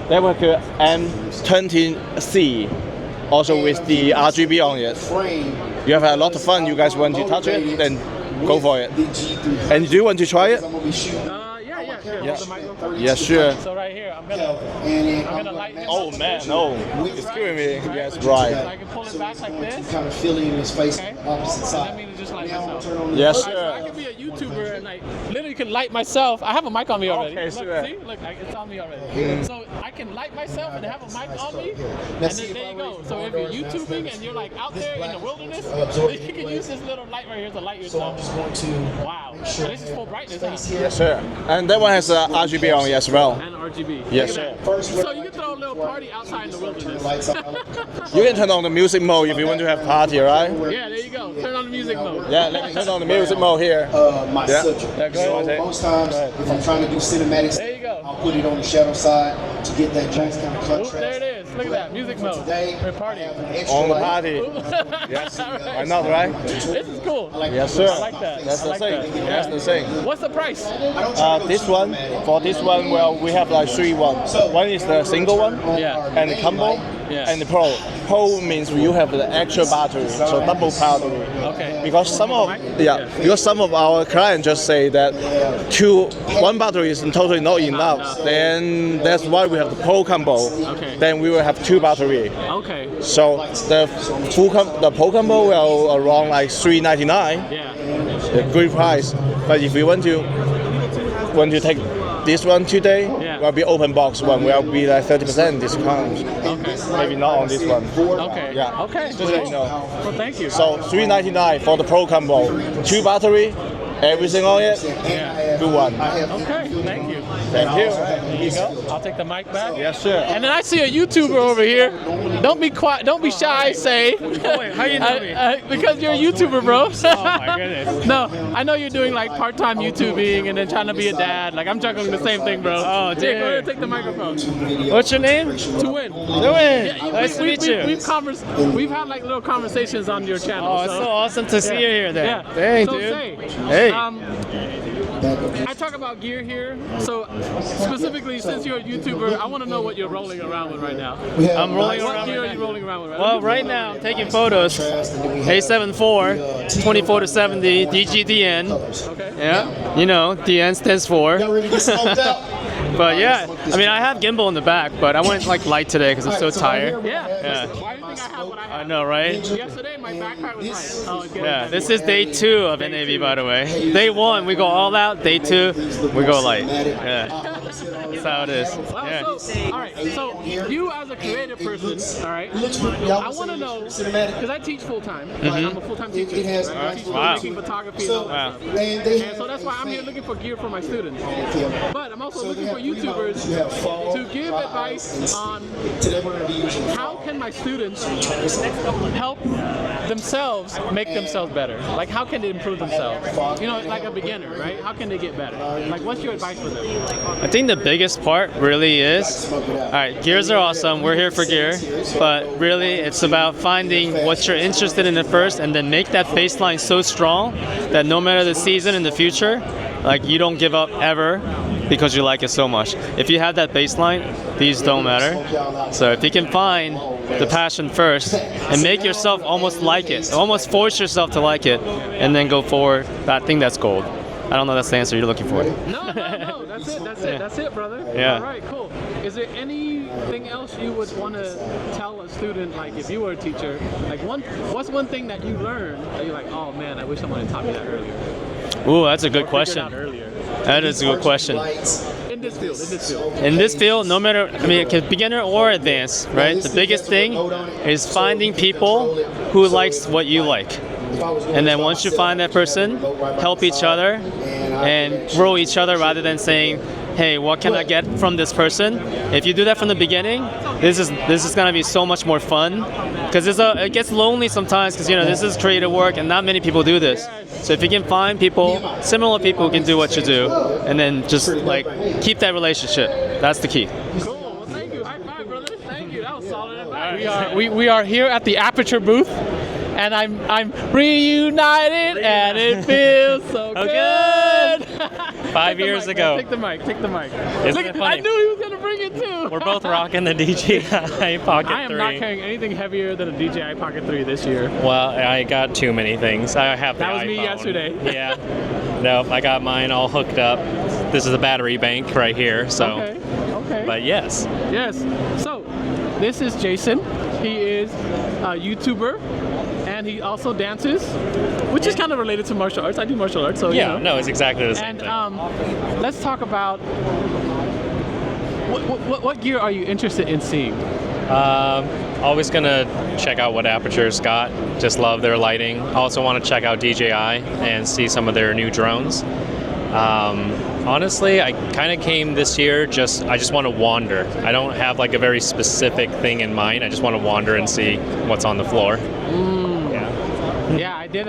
They will have M20C, also with the RGB on it. You have a lot of fun. You guys want to touch it, then go for it. And do you want to try it?
Yeah.
Yeah, sure.
So right here, I'm gonna light this.
Oh man, no. It's killing me. Yes, right.
So I can pull it back like this.
Kind of feeling his face
And
opposite side.
that means just light myself.
Yes,
So
sir.
I can be a YouTuber and like literally can light myself. I have a mic on me already.
Okay,
look,
sure.
see? Look, it's on me already. So I can light myself and have a mic on me, and then there you go. So if you're YouTubing and you're like out there in the wilderness, you can use this little light right here to light yourself. Wow. So this is full brightness, huh?
Yes, sir. And that one has RGB on it as well.
And RGB.
Yes, sir.
So you can throw a little party outside in the wilderness.
You can turn on the music mode if you want to have party, right?
Yeah, there you go. Turn on the music mode.
Yeah, let me turn on the music mode here.
My subject.
Yeah, go ahead.
Most times, if I'm trying to do cinematics,
There you go.
I'll put it on the shadow side to get that nice kind of
Oop,
contrast.
there it is. Look at that. Music mode. We're partying.
On the party. Yes. Why not, right?
This is cool.
Yes, sir.
I like that.
That's
I
the
like
thing.
that.
That's the thing.
What's the price?
This one, for this one, well, we have like 3 ones. One is the single one,
Yeah.
and the combo,
Yeah.
and the pro. Pro means you have the actual battery, so double battery.
Okay.
Because some of our clients just say that one battery is totally not enough. Then that's why we have the pro combo.
Okay.
Then we will have 2 battery.
Okay.
So the pro combo will around like $399.
Yeah.
A good price. But if you want to take this one today,
Yeah.
will be open box one, will be like 30% discount.
Okay.
Maybe not on this one.
Okay.
Yeah.
Okay.
Just let you know.
Well, thank you.
So $399 for the pro combo, 2 battery, everything on it.
Yeah.
Good one.
Okay. Thank you.
Thank you.
There you go. I'll take the mic back.
Yes, sir.
And then I see a YouTuber over here. Don't be quiet. Don't be shy. Say.
Wait, how you know me?
Because you're a YouTuber, bro.
Oh my goodness.
No, I know you're doing like part-time YouTubing and then trying to be a dad. Like I'm juggling the same thing, bro.
Oh,
Here, go ahead,
dude.
take the microphone.
What's your name?
To win.
Doing. Nice to meet you.
We've had like little conversations on your channel.
Oh, it's so awesome to see you here then.
Yeah.
Dang,
So
dude.
say,
Hey.
I talk about gear here. So specifically, since you're a YouTuber, I want to know what you're rolling around with right now.
I'm rolling
What
around.
gear are you rolling around with right
Well,
now?
right now I'm taking photos. A74, 24 to 70, DGDN.
Okay.
Yeah, you know, DN stands for. But yeah, I mean, I have gimbal in the back, but I went like light today because I'm so tired.
Yeah.
Yeah.
Why do you think I have what I have?
I know, right?
Yesterday, my backpack was light. Oh, okay.
Yeah, this is day 2 of NAB, by the way. Day 1, we go all out. Day 2, we go light. Yeah, that's how it is.
Well,
Yeah.
so, all right. So you as a creative person, all right. I want to know because I teach full time. I'm a full time teacher. Right? I teach
Wow.
filmmaking, photography, and all that
Wow.
stuff. And so that's why I'm here looking for gear for my students. But I'm also looking for YouTubers to give advice on how can my students help themselves make themselves better. Like how can they improve themselves? You know, like a beginner, right? How can they get better? Like what's your advice for them?
I think the biggest part really is, all right, gears are awesome. We're here for gear, but really it's about finding what you're interested in at first, and then make that baseline so strong that no matter the season in the future, like you don't give up ever because you like it so much. If you have that baseline, these don't matter. So if you can find the passion first and make yourself almost like it, almost force yourself to like it, and then go forward, I think that's gold. I don't know that's the answer you're looking for.
No, that's it, that's it, brother.
Yeah.
All right, cool. Is there anything else you would want to tell a student, like if you were a teacher, like what's one thing that you learned that you're like, oh man, I wish someone had taught me that earlier?
Ooh, that's a good
Or figured
question.
out earlier.
That is a good question.
In this field.
In this field, no matter, I mean, beginner or advanced, right? The biggest thing is finding people who likes what you like. And then once you find that person, help each other and grow each other rather than saying, hey, what can I get from this person? If you do that from the beginning, this is gonna be so much more fun. Because it gets lonely sometimes because, you know, this is creative work and not many people do this. So if you can find people, similar people who can do what you do, and then just like keep that relationship, that's the key.
Cool. Well, thank you. High five, brother. Thank you. That was solid advice. We are here at the Aperture booth, and I'm reunited, and it feels so good.
5 years ago.
Take the mic.
Isn't
Look,
it funny?
I knew he was gonna bring it too.
We're both rocking the DJI Pocket 3.
I am not carrying anything heavier than a DJI Pocket 3 this year.
Well, I got too many things. I have the
That was me
iPhone.
yesterday.
Yeah. Nope, I got mine all hooked up. This is a battery bank right here, so.
Okay.
But yes.
Yes. So, this is Jason. He is a YouTuber, and he also dances, which is kind of related to martial arts. I do martial arts, so
Yeah,
you know.
no, it's exactly the same
And
thing.
let's talk about what gear are you interested in seeing?
Always gonna check out what Aperture's got. Just love their lighting. Also want to check out DJI and see some of their new drones. Honestly, I kind of came this year I just want to wander. I don't have like a very specific thing in mind. I just want to wander and see what's on the floor.
Yeah, I did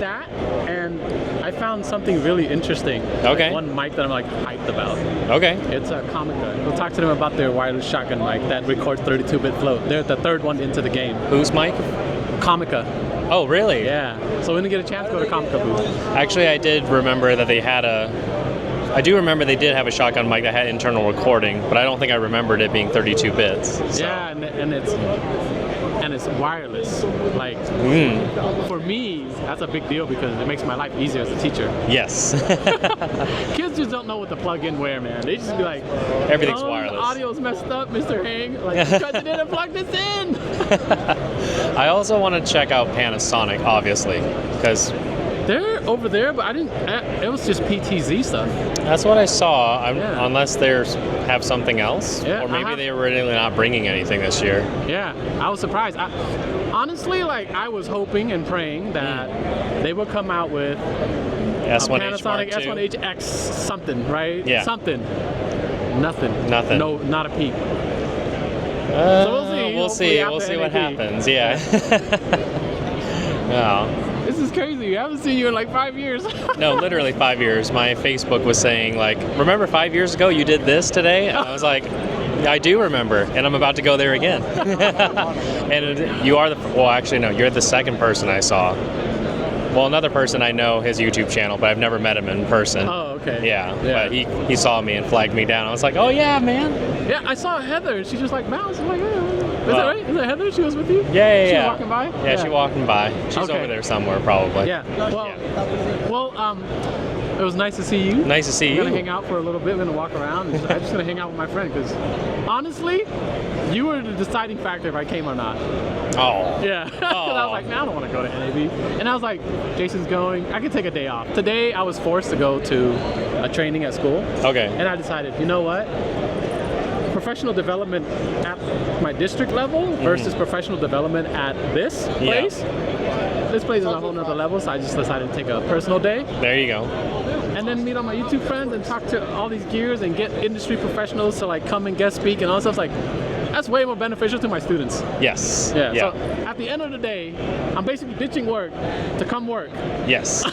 that, and I found something really interesting.
Okay.
One mic that I'm like hyped about.
Okay.
It's a Comica. We'll talk to them about their wireless shotgun mic that records 32-bit float. They're the third one into the game.
Whose mic?
Comica.
Oh, really?
Yeah. So when you get a chance, go to Comica booth.
Actually, I did remember that I do remember they did have a shotgun mic that had internal recording, but I don't think I remembered it being 32 bits. So.
Yeah, and it's wireless. Like for me, that's a big deal because it makes my life easier as a teacher.
Yes.
Kids just don't know what to plug in where, man. They just be like,
everything's
the
wireless.
Audio's messed up, Mr. Hang. Like, because you didn't plug this in.
I also want to check out Panasonic, obviously, because
they're over there, but I didn't. It was just PTZ stuff.
That's what I saw. Unless they have something else, or maybe they were really not bringing anything this year.
Yeah, I was surprised. Honestly, like I was hoping and praying that they would come out with
S1H Mark
Panasonic
II.
S1HX something, right?
Yeah.
Something. Nothing.
Nothing.
No, not a peep. So we'll see.
We'll see. We'll see what happens. Yeah. No.
This is crazy. I haven't seen you in like 5 years.
No, literally 5 years. My Facebook was saying like, remember 5 years ago you did this today? And I was like, I do remember, and I'm about to go there again. And you are well, actually no, you're the second person I saw. Well, another person I know his YouTube channel, but I've never met him in person.
Oh, okay.
Yeah, but he saw me and flagged me down. I was like, oh yeah, man.
Yeah, I saw Heather. She just like bounced. I'm like, is that right? Is that Heather? She was with you?
Yeah.
She was walking by?
Yeah, she walking by. She's over there somewhere, probably.
Yeah. Well, it was nice to see you.
Nice to see you.
We're gonna hang out for a little bit. We're gonna walk around. I'm just gonna hang out with my friend because, honestly, you were the deciding factor if I came or not.
Oh.
Yeah. Because I was like, man, I don't want to go to NAB. And I was like, Jason's going. I can take a day off. Today, I was forced to go to a training at school.
Okay.
And I decided, you know what? Professional development at my district level versus professional development at this place. This place is a whole nother level, so I just decided to take a personal day.
There you go.
And then meet all my YouTube friends and talk to all these gears and get industry professionals to like come and guest speak and all that stuff. Like, that's way more beneficial to my students.
Yes.
Yeah. So at the end of the day, I'm basically ditching work to come work.
Yes.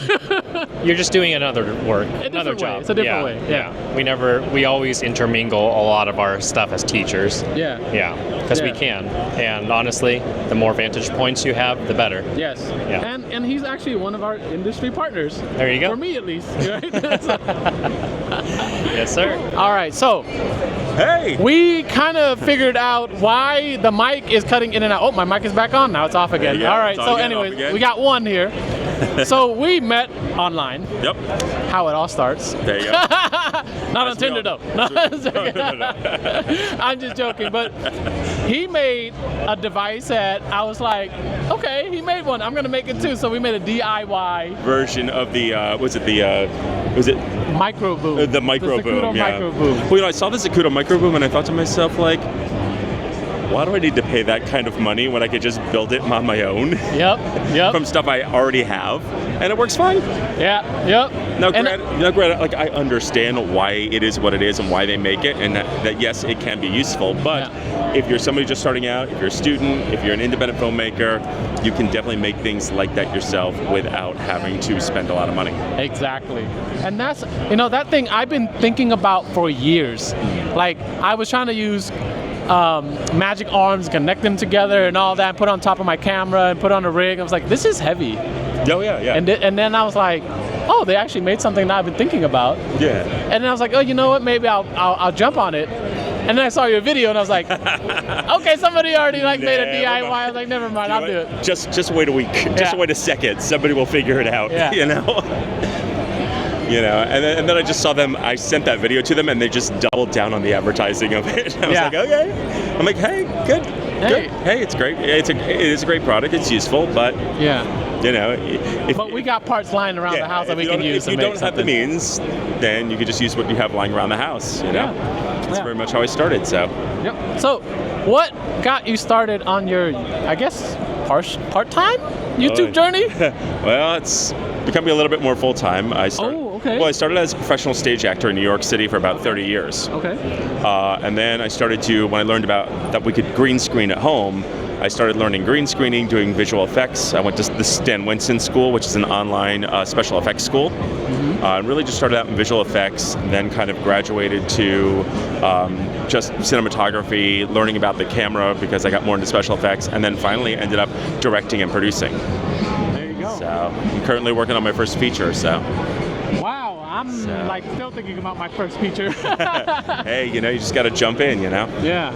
You're just doing another work, another job.
It's a different way.
Yeah. We always intermingle a lot of our stuff as teachers.
Yeah.
Yeah. Because we can. And honestly, the more vantage points you have, the better.
Yes.
Yeah.
And he's actually one of our industry partners.
There you go.
For me at least. Right?
Yes, sir.
All right. So.
Hey!
We kind of figured out why the mic is cutting in and out. Oh, my mic is back on. Now it's off again. All right. So anyways, we got one here. So we met online.
Yep.
How it all starts.
There you go.
Not on Tinder though. No, I'm just joking. But he made a device that I was like, okay, he made one. I'm gonna make it too. So we made a DIY
version of the was it
Micro Boom?
The Micro
Zacuto
Boom. Yeah.
Micro Boom.
Well, you know, I saw the Zacuto Micro Boom and I thought to myself like, why do I need to pay that kind of money when I could just build it on my own?
Yep.
From stuff I already have, and it works fine.
Yeah. Yep.
Now, granted, like I understand why it is what it is and why they make it, and that yes, it can be useful. But if you're somebody just starting out, if you're a student, if you're an independent filmmaker, you can definitely make things like that yourself without having to spend a lot of money.
Exactly. And that's, that thing I've been thinking about for years. Like, I was trying to use magic arms, connect them together and all that, put on top of my camera and put on a rig. I was like, this is heavy.
Oh, yeah.
And then I was like, oh, they actually made something that I've been thinking about.
Yeah.
And then I was like, oh, you know what? Maybe I'll jump on it. And then I saw your video and I was like, okay, somebody already made a DIY. I was like, never mind, I'll do it.
Just wait a week. Just wait a second. Somebody will figure it out.
Yeah.
And then I just saw them. I sent that video to them, and they just doubled down on the advertising of it. I was like, okay. I'm like, hey, good. Hey, it's great. It is a great product. It's useful, but
but we got parts lying around the house that we can use.
If you don't have the means, then you can just use what you have lying around the house. That's very much how I started. So.
Yep. So, what got you started on your, I guess, part-time YouTube journey?
Well, it's becoming a little bit more full-time. I started as a professional stage actor in New York City for about 30 years.
Okay.
And then I started to, when I learned about that we could green screen at home, I started learning green screening, doing visual effects. I went to the Stan Winston School, which is an online special effects school. And really just started out in visual effects, then kind of graduated to just cinematography, learning about the camera because I got more into special effects, and then finally ended up directing and producing.
There you go.
So I'm currently working on my first feature, so.
Wow, I'm still thinking about my first feature.
Hey, you just got to jump in,
Yeah.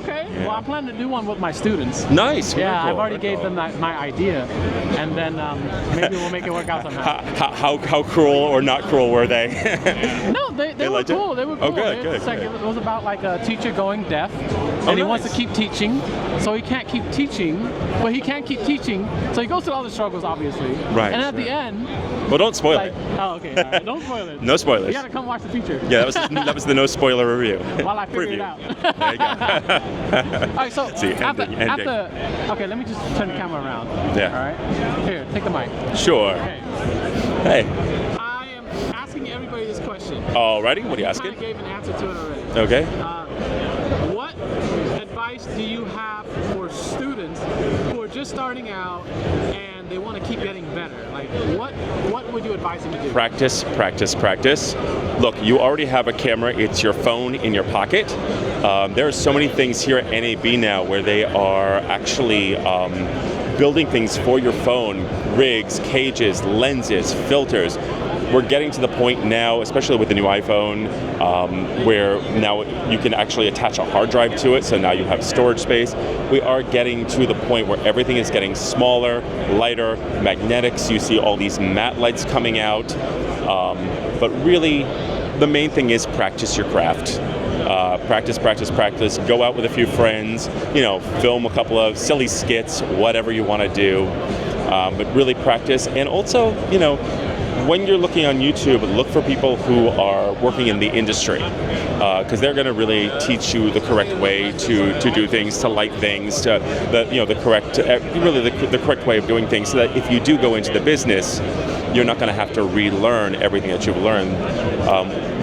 Okay. Yeah. Well, I'm planning to do one with my students.
Nice.
Yeah,
cool.
I've already gave them my idea, and then maybe we'll make it work out somehow.
How cruel or not cruel were they?
No, they were cool. They were cool.
Oh, good.
It was about like a teacher going deaf, and he wants to keep teaching, so he can't keep teaching, but he can't keep teaching, so he goes through all the struggles, obviously.
Right.
And at the end.
Well, don't spoil it.
Oh, okay. All right. Don't spoil it.
No spoilers.
You gotta come watch the feature.
Yeah, that was the no spoiler review.
While I figure it out.
There you go.
All right, so after,
ending.
okay, let me just turn the camera around.
Yeah.
All right. Here, take the mic.
Sure.
Okay.
Hey.
I greatest question.
Alrighty, what are you
I
asking?
gave an answer to it already.
Okay.
What advice do you have for students who are just starting out and they want to keep getting better? Like, what would you advise them to do?
Practice, practice, practice. Look, you already have a camera. It's your phone in your pocket. There are so many things here at NAB now where they are actually building things for your phone, rigs, cages, lenses, filters. We're getting to the point now, especially with the new iPhone, where now you can actually attach a hard drive to it, so now you have storage space. We are getting to the point where everything is getting smaller, lighter, magnetics. You see all these matte lights coming out. But really, the main thing is practice your craft. Practice, practice, practice. Go out with a few friends, film a couple of silly skits, whatever you want to do. But really practice. And also, when you're looking on YouTube, look for people who are working in the industry, because they're going to really teach you the correct way to do things, to light things, to the correct way of doing things, so that if you do go into the business, you're not going to have to relearn everything that you've learned.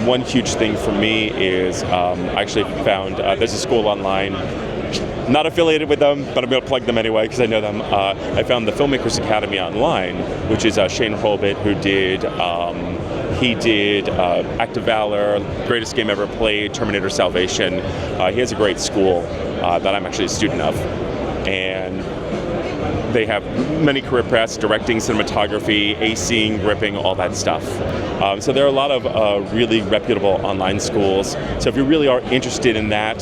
One huge thing for me is I actually found there's a school online. Not affiliated with them, but I'm going to plug them anyway because I know them. I found the Filmmakers Academy online, which is Shane Holbit, who did Act of Valor, Greatest Game Ever Played, Terminator Salvation. He has a great school that I'm actually a student of. And they have many career paths: directing, cinematography, ACing, gripping, all that stuff. So there are a lot of really reputable online schools. So if you really are interested in that,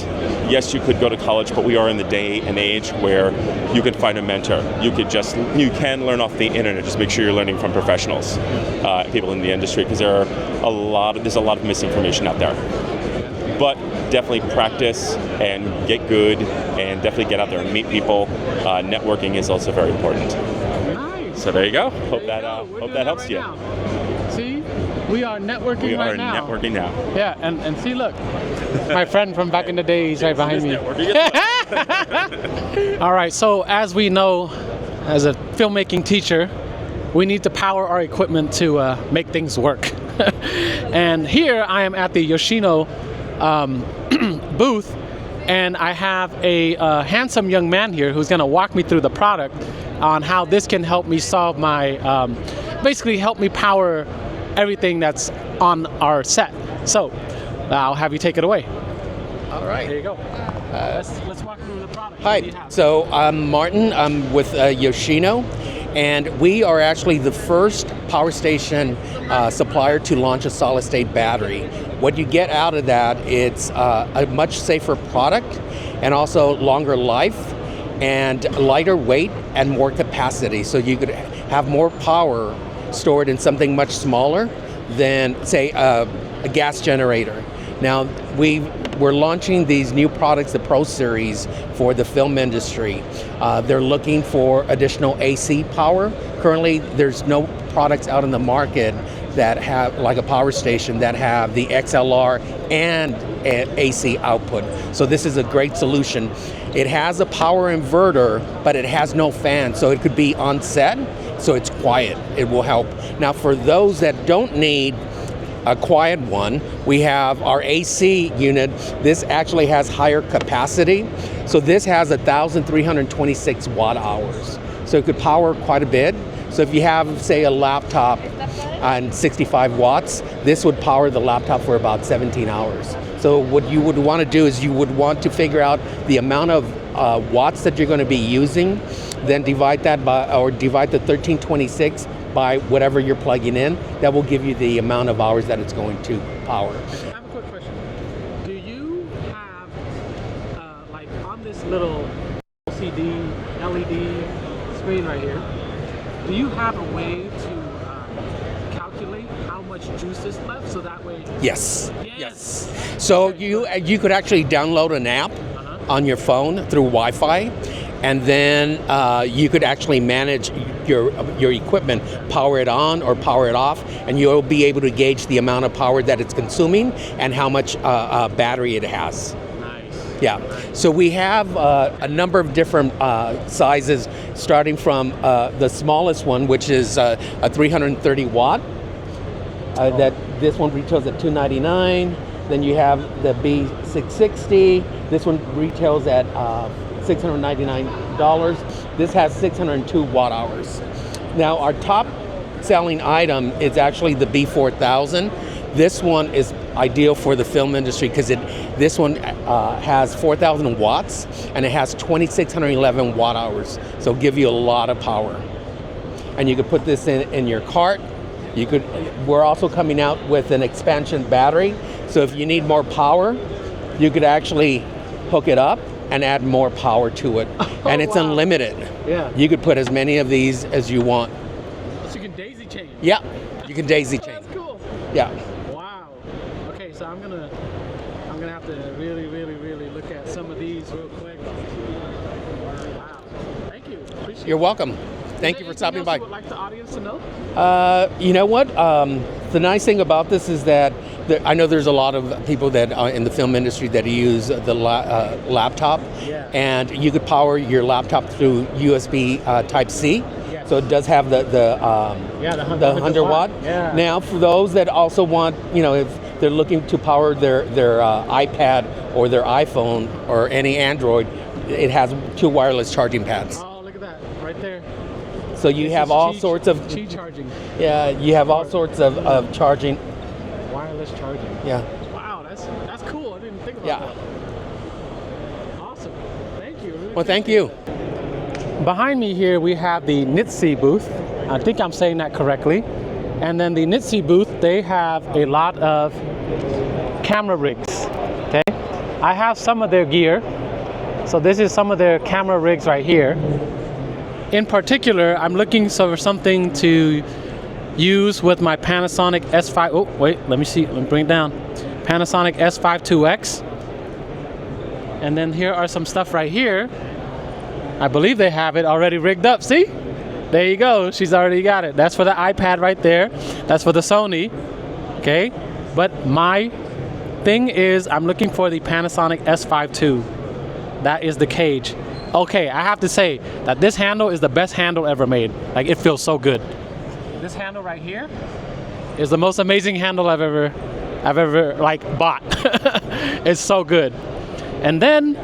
yes, you could go to college, but we are in the day and age where you can find a mentor. You can learn off the internet. Just make sure you're learning from professionals, people in the industry, because there's a lot of misinformation out there. But definitely practice and get good, and definitely get out there and meet people. Networking is also very important.
Nice.
So there you go. Hope that helps
right
you.
Now. See, we are networking
We
right
are
now.
networking now.
Yeah, and see, look, my friend from back in the days right behind me. All right, so as we know, as a filmmaking teacher, we need to power our equipment to make things work. And here I am at the Yoshino booth, and I have a handsome young man here who's going to walk me through the product on how this can help me solve my, basically help me power everything that's on our set. So I'll have you take it away.
All right.
There you go. Let's walk through the product.
Hi, so I'm Martin. I'm with Yoshino, and we are actually the first power station supplier to launch a solid-state battery. What you get out of that, it's a much safer product, and also longer life, and lighter weight, and more capacity. So you could have more power stored in something much smaller than, say, a gas generator. Now, we're launching these new products, the Pro Series, for the film industry. They're looking for additional AC power. Currently, there's no products out in the market that have, like a power station, that have the XLR and AC output. So this is a great solution. It has a power inverter, but it has no fan, so it could be on set, so it's quiet. It will help. Now, for those that don't need a quiet one, we have our AC unit. This actually has higher capacity. So this has 1,326 watt hours. So it could power quite a bit. So if you have, say, a laptop on 65 watts, this would power the laptop for about 17 hours. So what you would want to do is you would want to figure out the amount of watts that you're going to be using, then divide that by, or divide the 1326 by whatever you're plugging in. That will give you the amount of hours that it's going to power.
I have a quick question. Do you have, like on this little LCD, LED screen right here, do you have a way to calculate how much juice is left, so that way?
Yes. Yes. So you could actually download an app on your phone through Wi-Fi, and then you could actually manage your equipment, power it on or power it off, and you'll be able to gauge the amount of power that it's consuming and how much battery it has.
Nice.
Yeah, so we have a number of different sizes, starting from the smallest one, which is a 330 watt, that this one retails at $299. Then you have the B660. This one retails at $699. This has 602 watt hours. Now our top selling item is actually the B4000. This one is ideal for the film industry because this one has 4,000 watts and it has 2,611 watt hours. So it'll give you a lot of power. And you could put this in your cart. We're also coming out with an expansion battery. So if you need more power, you could actually hook it up and add more power to it. And it's unlimited.
Yeah.
You could put as many of these as you want.
So you can daisy chain.
Yeah, you can daisy chain.
That's cool.
Yeah.
Wow. Okay, so I'm gonna have to really look at some of these real quick. Wow. Thank you. Appreciate
You're
it.
welcome. Thank you for stopping by.
You would like the audience to know?
You know what? The nice thing about this is that I know there's a lot of people that are in the film industry that use the laptop, and you could power your laptop through USB Type-C. So it does have the 100 watt.
Yeah.
Now, for those that also want, if they're looking to power their iPad or their iPhone or any Android, it has 2 wireless charging pads.
Oh, look at that, right there.
So you have all sorts of
Qi charging.
Yeah, you have all sorts of charging.
Wireless charging.
Yeah.
Wow, that's cool. I didn't think about that. Awesome. Thank you. Really
Well, thank you.
Behind me here we have the NITSI booth. I think I'm saying that correctly. And then the NITSI booth, they have a lot of camera rigs. Okay. I have some of their gear. So this is some of their camera rigs right here. In particular, I'm looking for something to use with my Panasonic S5. Oh, wait, let me see. Let me bring it down. Panasonic S5 IIX. And then here are some stuff right here. I believe they have it already rigged up. See? There you go. She's already got it. That's for the iPad right there. That's for the Sony. Okay? But my thing is I'm looking for the Panasonic S5 II. That is the cage. Okay, I have to say that this handle is the best handle ever made. Like, it feels so good. This handle right here is the most amazing handle I've ever like bought. It's so good. And then,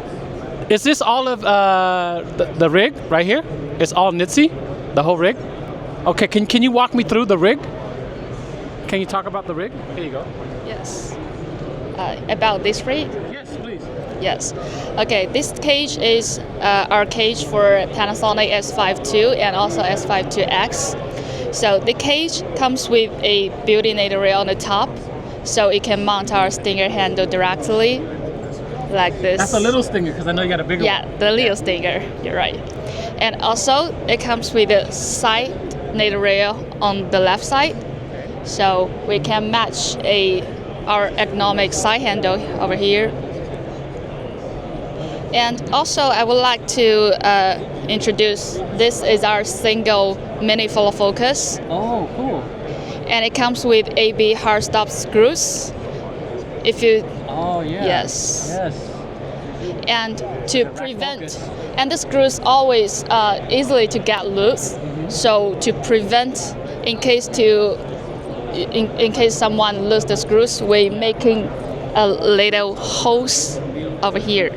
is this all of the rig right here? It's all NITSI, the whole rig? Okay, can you walk me through the rig? Can you talk about the rig? Here you go.
Yes. About this rig?
Yes, please.
Yes. Okay, this cage is our cage for Panasonic S5 II and also S5 IIX. So the cage comes with a built-in data rail on the top, so it can mount our stinger handle directly, like this.
That's a little stinger, because I know you got a bigger one.
Yeah, the little stinger, you're right. And also, it comes with a side data rail on the left side, so we can match our ergonomic side handle over here. And also, I would like to introduce, this is our single mini full focus.
Oh, cool.
And it comes with AB hard stop screws. If you...
Oh, yeah.
Yes.
Yes.
And to prevent... And the screws always easily to get loose. So to prevent, in case someone loses the screws, we're making a little holes over here.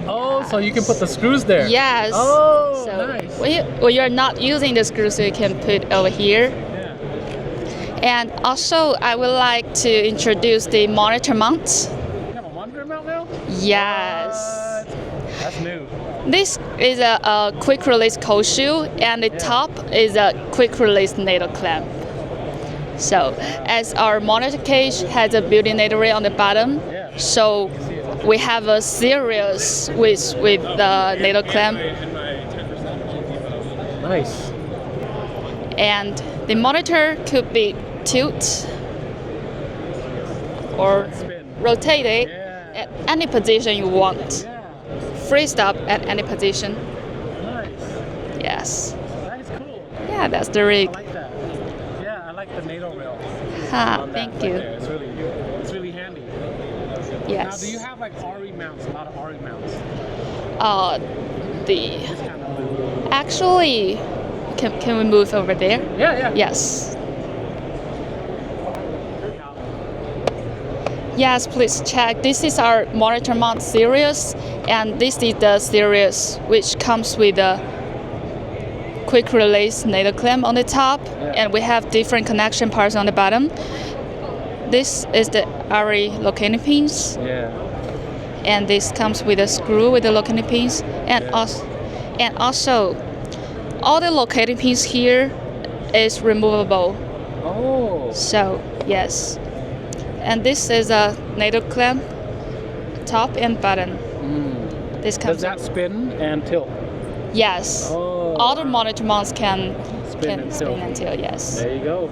Oh, so you can put the screws there?
Yes.
Oh,
so
nice.
When you're not using the screws, you can put over here.
Yeah.
And also, I would like to introduce the monitor mount.
You have a monitor mount now?
Yes.
That's new.
This is a quick release cold shoe, and the top is a quick release needle clamp. So, as our monitor cage has a built-in needle rail on the bottom, so we have a series with the needle clamp.
Nice.
And the monitor could be tilt or rotated at any position you want. Free stop at any position.
Nice.
Yes.
That is cool.
Yeah, that's the rig.
I like that. Yeah, I like the NATO rail.
Thank you.
Right there. It's really handy.
Yes.
Now, do you have like RE mounts? A lot of RE mounts.
Actually, can we move over there?
Yeah.
Yes. Yes, please check. This is our monitor mount series, and this is the series which comes with a quick release NATO clamp on the top, and we have different connection parts on the bottom. This is the ARRI locating pins.
Yeah.
And this comes with a screw with the locating pins, and also all the locating pins here is removable.
Oh.
So yes, and this is a NATO clamp, top and bottom. This comes.
Does that spin and tilt?
Yes.
Oh,
all the monitor mounts can
spin and
tilt. Yes.
There you go.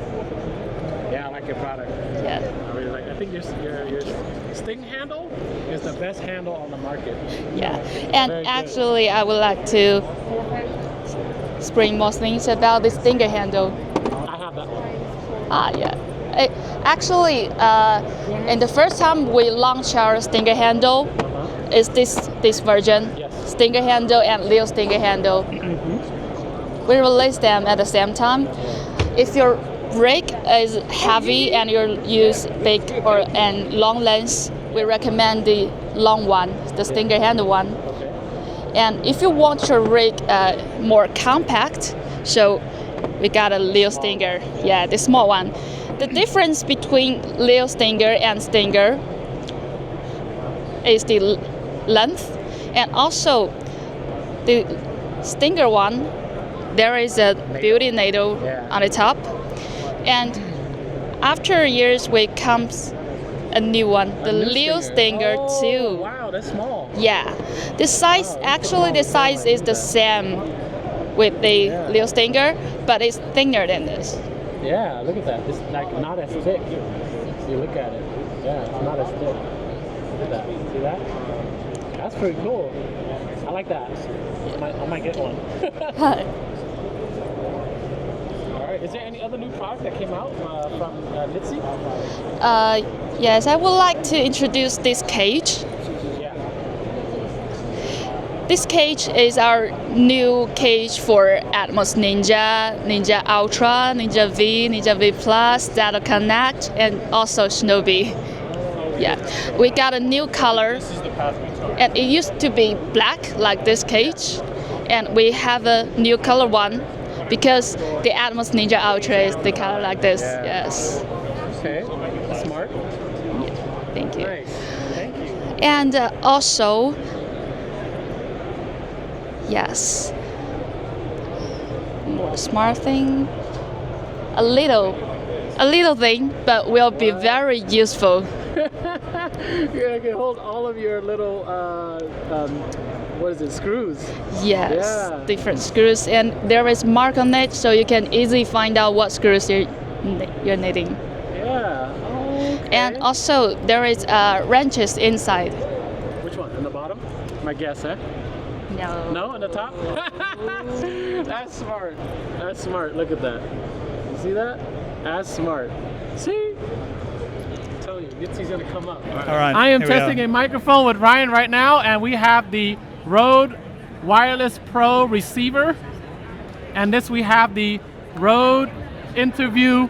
Yeah, I like your product.
Yeah.
I really like. I think your Sting handle is the best handle on the market.
Yeah, and actually, I would like to explain more things about the Stinger handle.
I have that one.
Yeah. Actually, in the first time we launched our Stinger handle, is this version, Stinger handle and Leo Stinger handle. We released them at the same time. If your rig is heavy and you use big and long lens, we recommend the long one, the Stinger handle one. And if you want your rig more compact, so we got a Leo Stinger, the small one. The difference between Leo Stinger and Stinger is the length, and also the Stinger one, there is a built-in NATO on the top, and after years we comes a new one, the Leo Stinger 2.
Wow, that's small.
Yeah, the size is the same with the Leo Stinger, but it's thinner than this.
Yeah, look at that. It's like not as thick. You look at it. Yeah, it's not as thick. Look at that. See that? That's pretty cool. I like that. I might get one. All right. Is there any other new product that came out from Litzy?
Yes, I would like to introduce this cage. This cage is our new cage for Atmos Ninja, Ninja Ultra, Ninja V, Ninja V Plus, Data Connect, and also Shinobi. Yeah, we got a new color, and it used to be black like this cage, and we have a new color one because the Atmos Ninja Ultra is the color like this. Yes.
Okay, smart.
Thank you.
Nice. Thank you.
And also. Yes. More smart thing. A little thing, but will be very useful.
Yeah, I can hold all of your little, what is it, screws?
Yes, different screws, and there is mark on it, so you can easily find out what screws you're needing.
Yeah. Okay.
And also there is wrenches inside.
Which one? In the bottom? My guess, eh?
No.
No, on the top? That's smart. That's smart. Look at that. You see that? That's smart. See? I'm telling you, Litzy's gonna come up. All
right.
I am testing a microphone with Ryan right now, and we have the Rode Wireless Pro receiver, and this we have the Rode Interview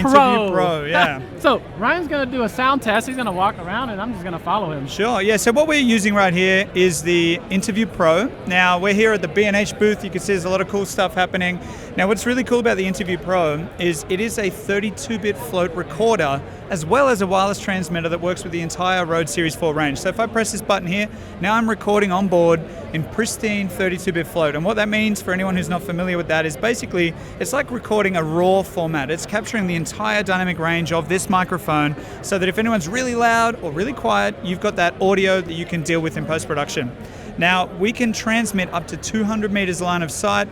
Pro,
yeah.
So Ryan's gonna do a sound test. He's gonna walk around, and I'm just gonna follow him.
Sure, yeah. So what we're using right here is the Interview Pro. Now we're here at the B&H booth. You can see there's a lot of cool stuff happening. Now what's really cool about the Interview Pro is it is a 32-bit float recorder as well as a wireless transmitter that works with the entire Rode Series 4 range. So if I press this button here, now I'm recording on board in pristine 32-bit float. And what that means for anyone who's not familiar with that is basically it's like recording a RAW format. It's capturing the entire dynamic range of this microphone so that if anyone's really loud or really quiet, you've got that audio that you can deal with in post-production. Now, we can transmit up to 200 meters line of sight.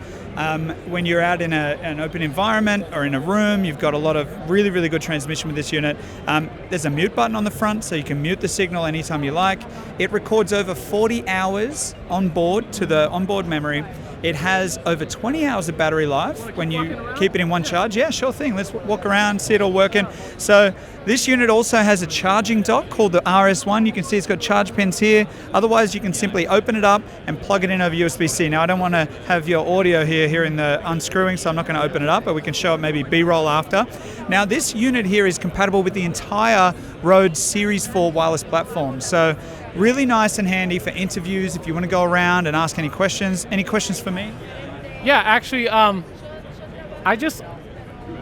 When you're out in an open environment or in a room, you've got a lot of really, really good transmission with this unit. There's a mute button on the front, so you can mute the signal anytime you like. It records over 40 hours on board to the onboard memory. It has over 20 hours of battery life when you keep it in one charge. Yeah, sure thing. Let's walk around, see it all working. So this unit also has a charging dock called the RS1. You can see it's got charge pins here. Otherwise, you can simply open it up and plug it in over USB-C. Now, I don't want to have your audio here here in the unscrewing, so I'm not going to open it up, but we can show it maybe B-roll after. Now this unit here is compatible with the entire Rode Series 4 wireless platform. So really nice and handy for interviews if you want to go around and ask any questions. Any questions for me?
Yeah, actually,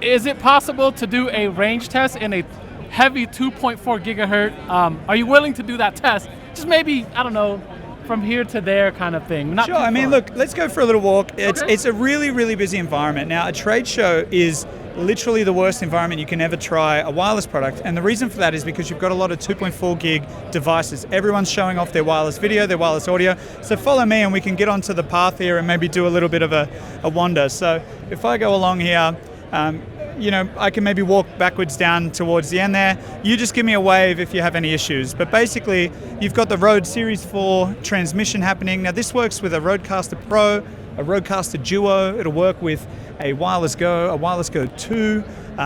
is it possible to do a range test in a heavy 2.4 gigahertz? Are you willing to do that test? Just maybe, I don't know, from here to there kind of thing. Not
sure. I mean, look, let's go for a little walk. It's a really, really busy environment. Now, a trade show is literally the worst environment you can ever try a wireless product. And the reason for that is because you've got a lot of 2.4 gig devices. Everyone's showing off their wireless video, their wireless audio. So follow me and we can get onto the path here and maybe do a little bit of a wander. So if I go along here, I can maybe walk backwards down towards the end there. You just give me a wave if you have any issues. But basically, you've got the Rode Series 4 transmission happening. Now this works with a Rodecaster Pro, a Rodecaster Duo. It'll work with a Wireless Go, a Wireless Go 2,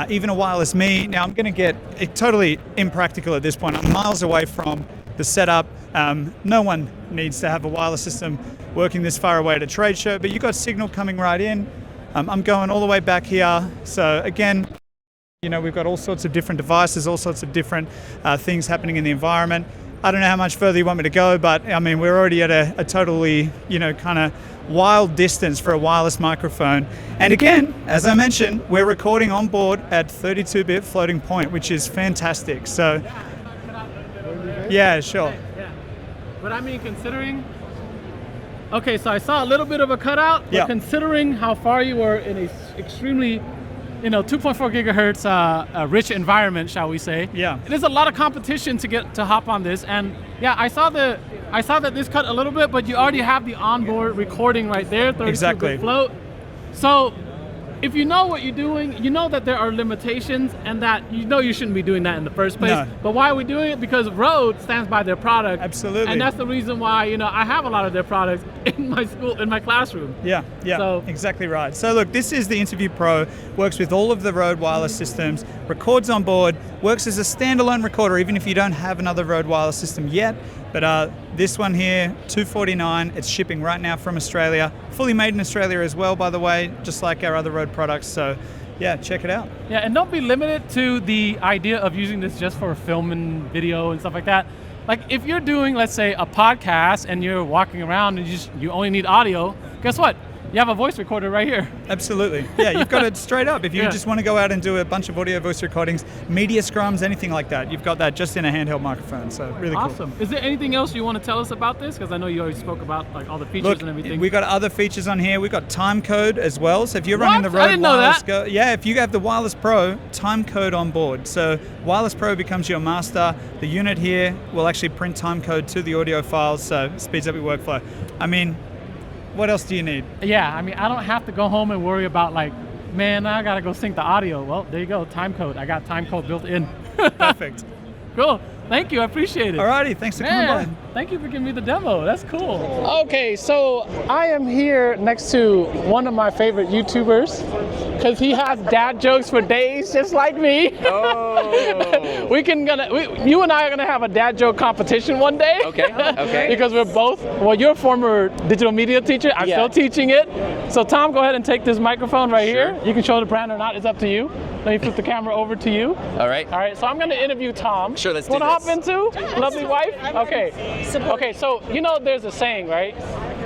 even a Wireless Me. Now I'm going to get totally impractical at this point. I'm miles away from the setup. No one needs to have a wireless system working this far away at a trade show, but you've got signal coming right in. I'm going all the way back here. So again, we've got all sorts of different devices, all sorts of different things happening in the environment. I don't know how much further you want me to go, but I mean, we're already at a totally, kind of wild distance for a wireless microphone. And again, as I mentioned, we're recording on board at 32-bit floating point, which is fantastic. So, yeah, sure.
Yeah. But I mean, considering, okay, so I saw a little bit of a cutout, but considering how far you were in a extremely, 2.4 gigahertz rich environment, shall we say?
Yeah.
There's a lot of competition to hop on this, and yeah, I saw that this cut a little bit, but you already have the onboard recording right there, 32-bit float. So if you know what you're doing, you know that there are limitations and that you shouldn't be doing that in the first place.
No.
But why are we doing it? Because Rode stands by their product.
Absolutely.
And that's the reason why, I have a lot of their products in my school, in my classroom.
Yeah, so, exactly right. So look, this is the Interview Pro, works with all of the Rode wireless systems, records on board, works as a standalone recorder even if you don't have another Rode wireless system yet. But this one here, $249, it's shipping right now from Australia. Fully made in Australia as well, by the way, just like our other Rode products. So yeah, check it out.
Yeah, and don't be limited to the idea of using this just for film and video and stuff like that. Like if you're doing, let's say, a podcast and you're walking around and you only need audio, guess what? You have a voice recorder right here.
Absolutely. Yeah, you've got it straight up. If you just want to go out and do a bunch of audio voice recordings, media scrums, anything like that, you've got that just in a handheld microphone. So really cool.
Awesome. Is there anything else you want to tell us about this? Because I know you already spoke about like all the features and everything.
We got other features on here. We got time code as well. So if you're running the Rode Wireless Go, if you have the Wireless Pro, time code on board. So Wireless Pro becomes your master. The unit here will actually print time code to the audio files, so it speeds up your workflow. I mean, what else do you need?
Yeah, I mean, I don't have to go home and worry about like, man, I gotta go sync the audio. Well, there you go, time code. I got time code built in.
Perfect.
Cool. Thank you, I appreciate it.
Alrighty, thanks for coming by.
Thank you for giving me the demo. That's cool. Okay, so I am here next to one of my favorite YouTubers because he has dad jokes for days, just like me.
Oh.
You and I are gonna have a dad joke competition one day.
Okay. Okay.
Because we're both. Well, you're a former digital media teacher. I'm still teaching it. So Tom, go ahead and take this microphone right here. You can show the brand or not. It's up to you. Let me flip the camera over to you.
All right.
All right. So I'm gonna interview Tom.
Sure. Let's do
Wanna
this.
hop into? Lovely wife? Okay. Okay, so there's a saying, right?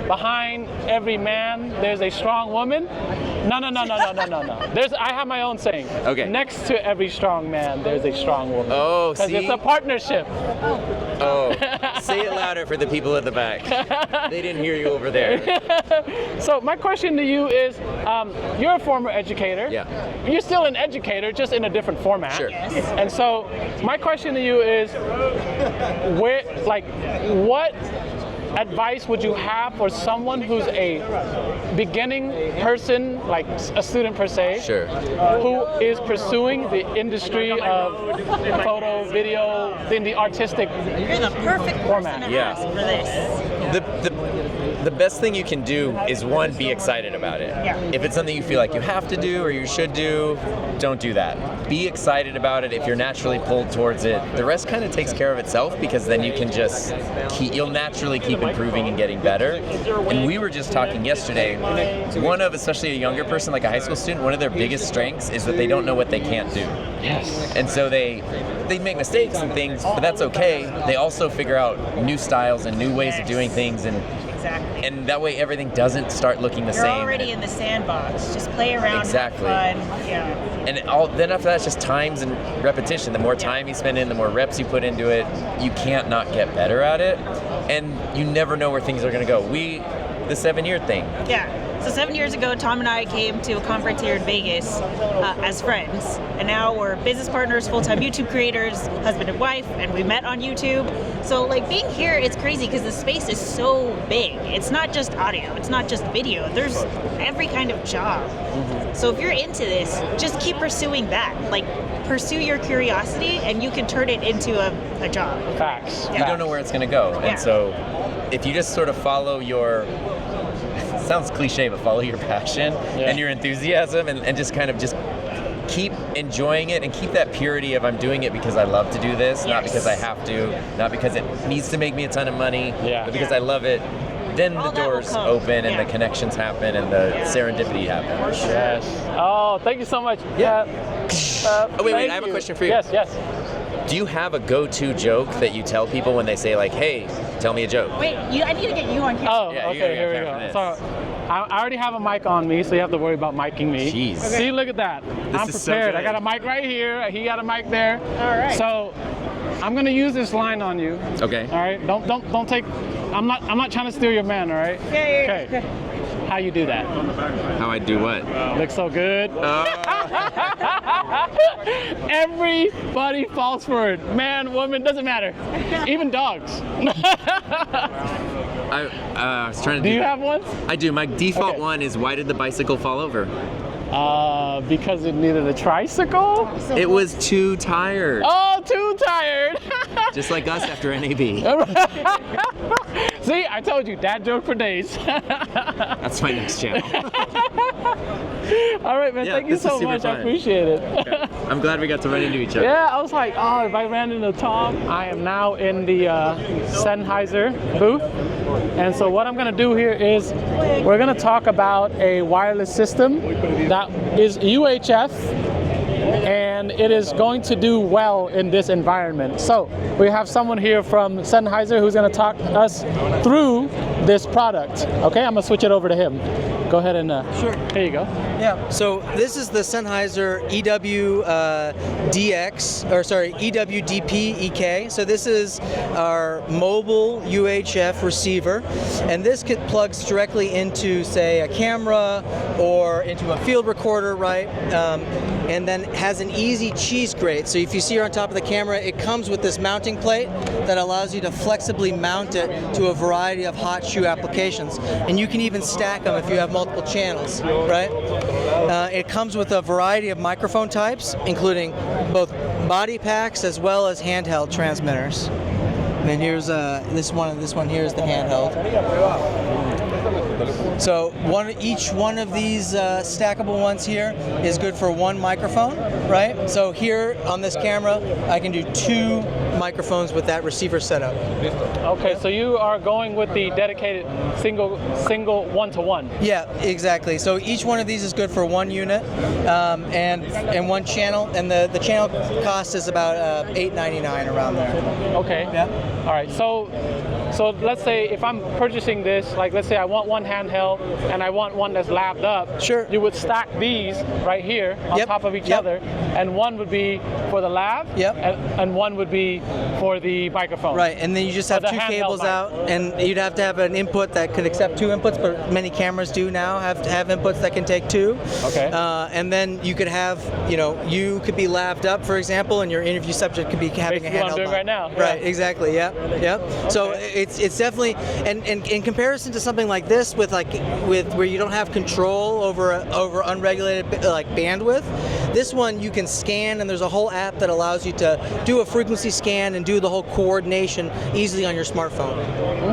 Behind every man, there's a strong woman. No. I have my own saying.
Okay.
Next to every strong man, there's a strong woman.
Oh, see?
Because it's a partnership.
Oh, say it louder for the people at the back. They didn't hear you over there.
So my question to you is, you're a former educator.
Yeah.
You're still an educator, just in a different format.
Sure.
And so my question to you is, what advice would you have for someone who's a beginning person, like a student per se, who is pursuing the industry of photo, video, in the artistic
You're the perfect
format?
person to ask for this.
the best thing you can do is one, be excited about it. If it's something you feel like you have to do or you should do, don't do that. Be excited about it if you're naturally pulled towards it. The rest kind of takes care of itself, because then you can just you'll naturally keep improving and getting better. And we were just talking yesterday, one of, especially a younger person like a high school student, one of their biggest strengths is that they don't know what they can't do.
Yes.
And so they make mistakes and things, but that's okay. They also figure out new styles and new ways of doing things, and that way everything doesn't start looking the
You're
same.
already in the sandbox. Just play around,
Exactly.
have fun. Yeah.
And then after that, it's just times and repetition. The more time you spend in, the more reps you put into it, you can't not get better at it. And you never know where things are going to go. The 7-year thing.
Yeah. So 7 years ago, Tom and I came to a conference here in Vegas as friends, and now we're business partners, full-time YouTube creators, husband and wife, and we met on YouTube. So like being here, it's crazy because the space is so big. It's not just audio, it's not just video. There's every kind of job. So if you're into this, just keep pursuing that. Like pursue your curiosity, and you can turn it into a job.
Facts.
You don't know where it's going to go.
Yeah.
And so if you just sort of follow your, sounds cliche, but follow your passion and your enthusiasm, and just kind of just keep enjoying it and keep that purity of I'm doing it because I love to do this, not because I have to, not because it needs to make me a ton of money, but because I love it. Then the doors open and the connections happen and the serendipity happens.
Yes. Oh, thank you so much.
Yeah. Oh, wait, I have a question for you.
Yes.
Do you have a go-to joke that you tell people when they say like, hey, tell me a joke?
Wait, I need to get you on camera.
Oh,
Yeah, you
okay,
gotta
here we
get
go.
for this.
So, I already have a mic on me, so you have to worry about micing me.
Jeez. Okay.
See, look at that. I'm
is so
prepared. I
good.
got a mic right here. He got a mic there.
All right.
So, I'm gonna use this line on you.
Okay.
All right. Don't take. I'm not trying to steal your man. All right.
Yeah.
Okay. How you do that?
How I do what?
Looks so good. Everybody falls for it. Man, woman, doesn't matter. Even dogs.
I was trying to
Do you have one?
I do. My default one is, why did the bicycle fall over?
Because it needed a tricycle?
It was too tired.
Oh, too tired.
Just like us after NAB.
See, I told you, dad joke for days.
That's my next channel.
All right, man.
Yeah,
thank you
this is
so
super
much. I
fun.
appreciate it.
Okay. I'm glad we got to run into each other.
Yeah, I was like, oh, if I ran into Tom. I am now in the Sennheiser booth. And so what I'm going to do here is we're going to talk about a wireless system that is UHF, and it is going to do well in this environment. So we have someone here from Sennheiser who's going to talk us through this product. Okay, I'm going to switch it over to him. Go ahead and
Sure.
Here you go.
Yeah. So this is the Sennheiser EWDP EK. So this is our mobile UHF receiver, and this plugs directly into, say, a camera or into a field recorder, right? And then has an easy cheese grate. So if you see her on top of the camera, it comes with this mounting plate that allows you to flexibly mount it to a variety of hot shoe applications. And you can even stack them if you have multiple channels, right? It comes with a variety of microphone types, including both body packs as well as handheld transmitters. And here's this one here is the handheld. So each one of these stackable ones here is good for one microphone, right? So here on this camera, I can do 2 microphones with that receiver setup.
Okay, so you are going with the dedicated single one-to-one.
Yeah, exactly. So each one of these is good for 1 unit and 1 channel, and the channel cost is about $8.99 around there.
Okay.
Yeah.
All right. So let's say if I'm purchasing this, like let's say I want one handheld and I want one that's labbed up.
Sure.
You would stack these right here on top of each other, and one would be for the lab.
Yep.
And one would be for the microphone.
Right, and then you just have
For the
2
handheld
cables
mic.
out, and you'd have to have an input that could accept 2 inputs, but many cameras do now have inputs that can take 2.
Okay.
And then you could have, you could be labbed up, for example, and your interview subject could be having
Basically
a handheld
what I'm doing
mic.
right now.
Right, exactly, yeah. So it's definitely, and in comparison to something like this with where you don't have control over unregulated like bandwidth, This one you can scan, and there's a whole app that allows you to do a frequency scan and do the whole coordination easily on your smartphone.